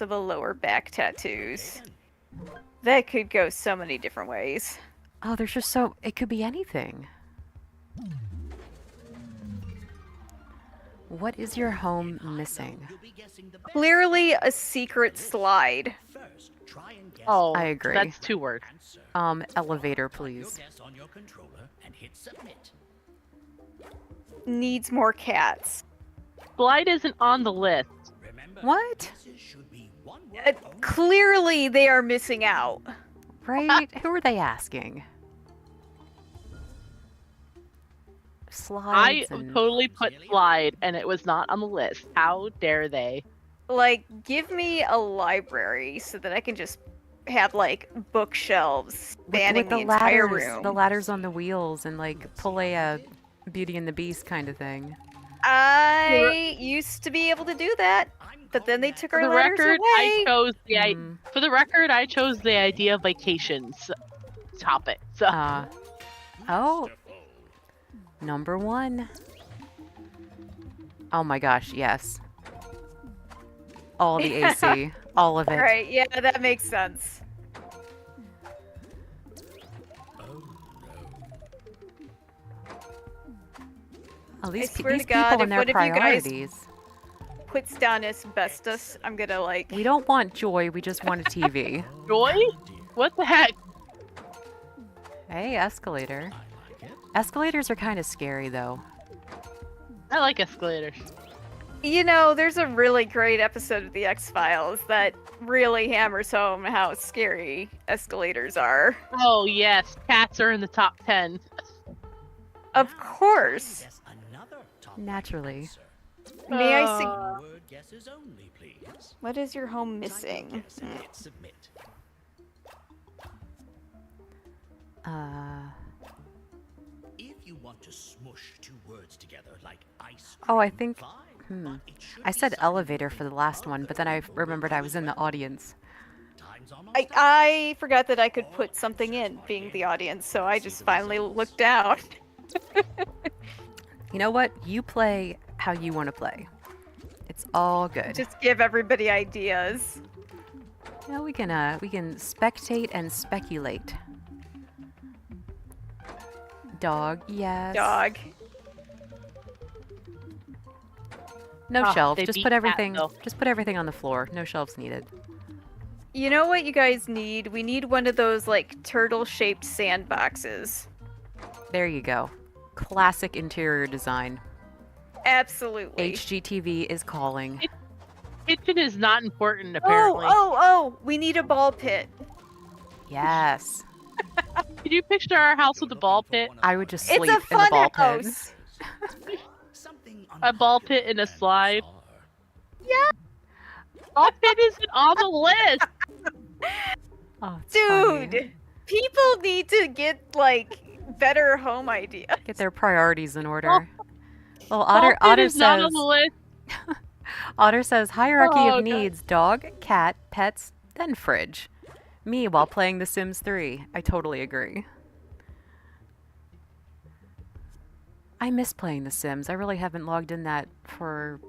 Of the lower back tattoos. That could go so many different ways. Oh, there's just it could be anything. What is your home missing? You'll be guessing the best Clearly a secret slide. first. Try and guess Oh, I agree. That's 2 words. answer. Elevator, Type your please. guess on your controller and hit submit. Needs more cats. Slide isn't on the list. Remember, What? guesses should be one word only. Clearly they are missing out. Right? Who are they asking? I Slides and... totally put slide and it was not on the list. How dare they? Like, give me a library so that I can just have like bookshelves with spanning the the entire ladders, room. the ladders on the wheels, and like pull a Beauty and the Beast kind of thing. I used to be able to do that, but then they took For our the letters record, away. for the record, I chose the idea of vacations topic. So Oh. Number 1. Oh my gosh, yes. All the AC. All of it. Right, yeah, that makes sense. Oh, these, I swear these to God, people if and their one of you guys priorities. puts down asbestos, I'm gonna like... We don't want joy, we just want a TV. Joy? What the heck? Hey, escalator. Escalators are kind of scary, though. I like escalators. You know, there's a really great episode of The X-Files that really hammers home how scary escalators are. Oh yes, cats are in the top 10. Of course. Naturally. May I see... Word guesses only, please. What is your home missing? Guess and hit submit. If you want to smush 2 words together like ice Oh, I cream, think... fine, but it should I be said something elevator for the last one, but then I remembered I was in the audience. time's almost up. I forgot that I could put something in, being the audience, so I just finally looked down. You know what? You play how you want to play. It's all good. Just give everybody ideas. Yeah, we can spectate and speculate. Dog, yes. Dog. No Oh, shelves. they Just beat put cat, everything. though. Just put everything on the floor. No shelves needed. You know what you guys need? We need one of those, like, turtle-shaped sandboxes. There you go. Classic interior design. Absolutely. HGTV is calling. Kitchen is not important apparently. Oh! We need a ball pit. Yes. Can you picture our house with a ball pit? I would just It's sleep a in the fun ball pit. house. Something A ball pit and a slide. Yeah. Ball pit isn't on the list. Oh, it's Dude, funny. people need to get, like, better home ideas. Get their priorities in order. Well, Ball Otter, pit Otter is not says. on the list. Otter says hierarchy Oh, of God. needs: dog, cat, pets, then fridge. Me while playing The Sims 3. I totally agree. I miss playing The Sims. I really haven't logged in that for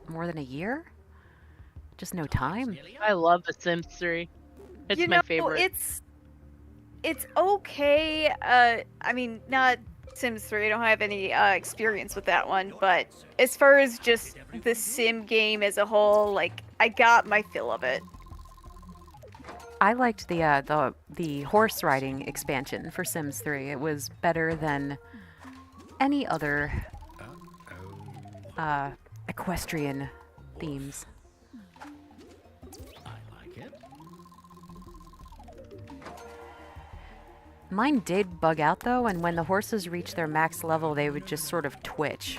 more than a year. Just no time. I love The Sims 3. It's You my know, favorite. It's okay. I mean, not Sims 3. I don't have any experience with that one, but as far as just the sim game as a whole, like, I got my fill of it. I liked the horse riding expansion for Sims 3. It was better than any other equestrian themes. I like it. Mine did bug out though, and when the horses reached their max level, they would just sort of twitch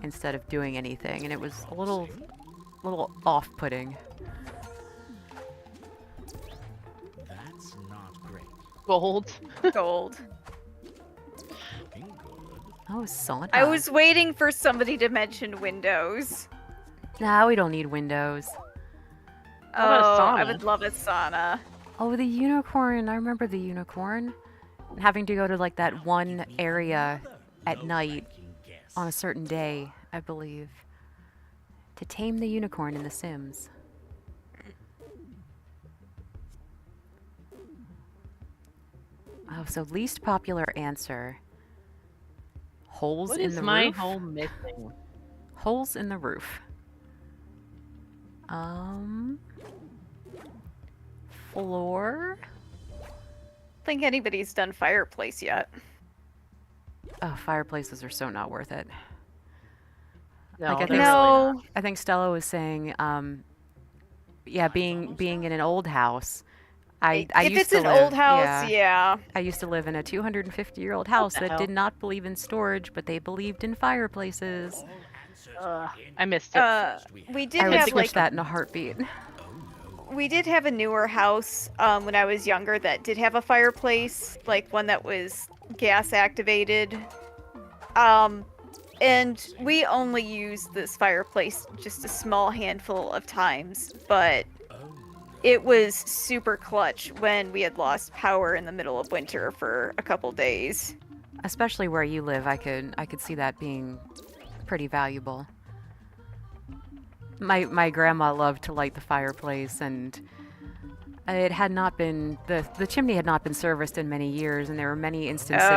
instead of doing anything, and it was a little off-putting. That's not great. Gold. Gold. Looking good. Oh, sauna. I was waiting for somebody to mention Windows. Nah, we don't need windows. How about a Oh, I sauna? would love a sauna. Oh, the unicorn. I remember the unicorn. And having to go to like that one area at night on a certain day, I believe, to tame the unicorn in The Sims. Oh, so least popular answer. Holes What in is the my roof. home missing? Holes in the roof. Floor. Think anybody's done fireplace yet. Oh, fireplaces are so not worth it. No, Like, I they're think- really not. No. I think Stella was saying, yeah, being in an old house. I If used it's to an live, old house, yeah. I used to live in a 250-year-old house the that hell? did not believe in storage, but they believed in fireplaces. I missed it. We did I would have switch like that in a heartbeat. we did have a newer house when I was younger that did have a fireplace, like one that was gas activated. And we only used this fireplace just a small handful of times, but it was super clutch when we had lost power in the middle of winter for a couple days. Especially where you live, I could see that being pretty valuable. My grandma loved to light the fireplace, and it had not been the chimney had not been serviced in many years, and there were many instances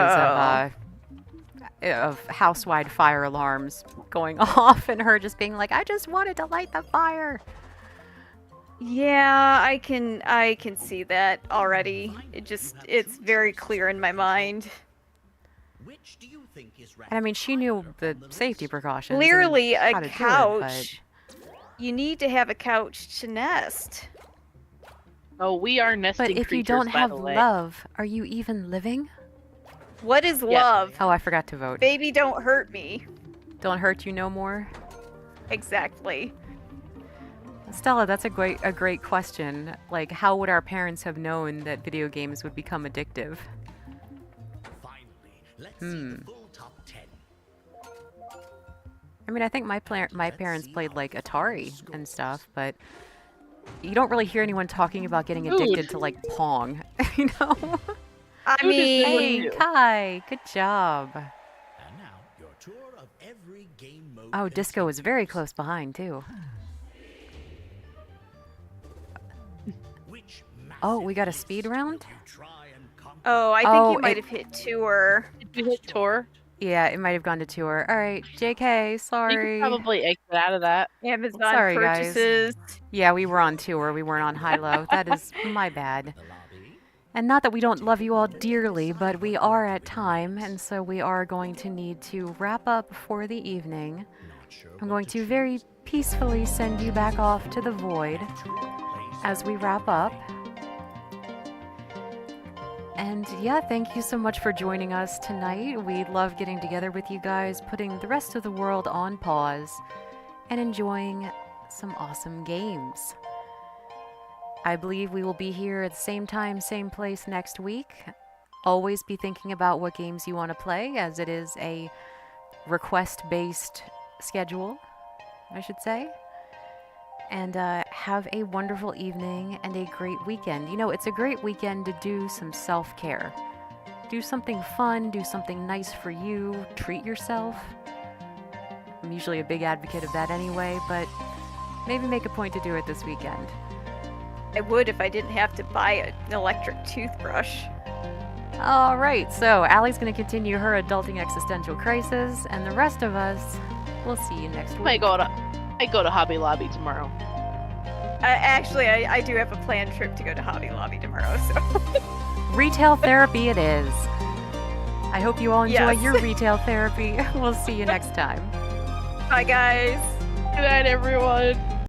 of house-wide fire alarms going off, and her just being like, "I just wanted to light the fire." Yeah, I can see that already. It's very clear in my mind. Which do you think is right? And I mean, she knew the safety precautions. Clearly, and how a to do it, couch. You need to have a couch to nest. Oh, we are nesting but if you creatures, don't by have the way. love, are you even living? What is Yeah. love? Oh, I forgot to vote. Baby, don't hurt me. Don't hurt you no more. Exactly. Stella, that's a great question. Like, how would our parents have known that video games would become addictive? Finally, let's see the full top 10. I mean, I think my parents played like Atari and stuff, but you don't really hear anyone talking about getting addicted to like Pong, you know? I Who does mean, Hey, you? Kai, good job. And now, your tour of every game mode. Oh, Disco was very close behind too. Which Oh, we got a massive speed beast round? will you try and conquer? oh, I think Oh, you might it- have hit tour. Did you hit tour? Yeah, it might have gone to tour. All right, JK, You sorry. could probably exit out of that. Amazon Sorry, guys. purchases. Yeah, we were on tour. We weren't on high-low. That is my bad. The lobby. And not that we don't love you all dearly, but we are at time, and so we are going to need to wrap up for the evening. Not sure I'm what going to to choose. very peacefully send you back off to the void as we wrap up. And yeah, thank you so much for joining us tonight. We love getting together with you guys, putting the rest of the world on pause, and enjoying some awesome games. I believe we will be here at the same time, same place next week. Always be thinking about what games you want to play, as it is a request-based schedule, I should say. And have a wonderful evening and a great weekend. You know, it's a great weekend to do some self-care. Do something fun, do something nice for you, treat yourself. I'm usually a big advocate of that anyway, but maybe make a point to do it this weekend. I would if I didn't have to buy an electric toothbrush. All right, so Allie's going to continue her adulting existential crisis, and the rest of us, we'll see you next week. I go to Hobby Lobby tomorrow. Actually, I do have a planned trip to go to Hobby Lobby tomorrow, so. Retail therapy it is. I hope you all enjoy Yes. your retail therapy. We'll see you next time. Bye, guys. Good night, everyone.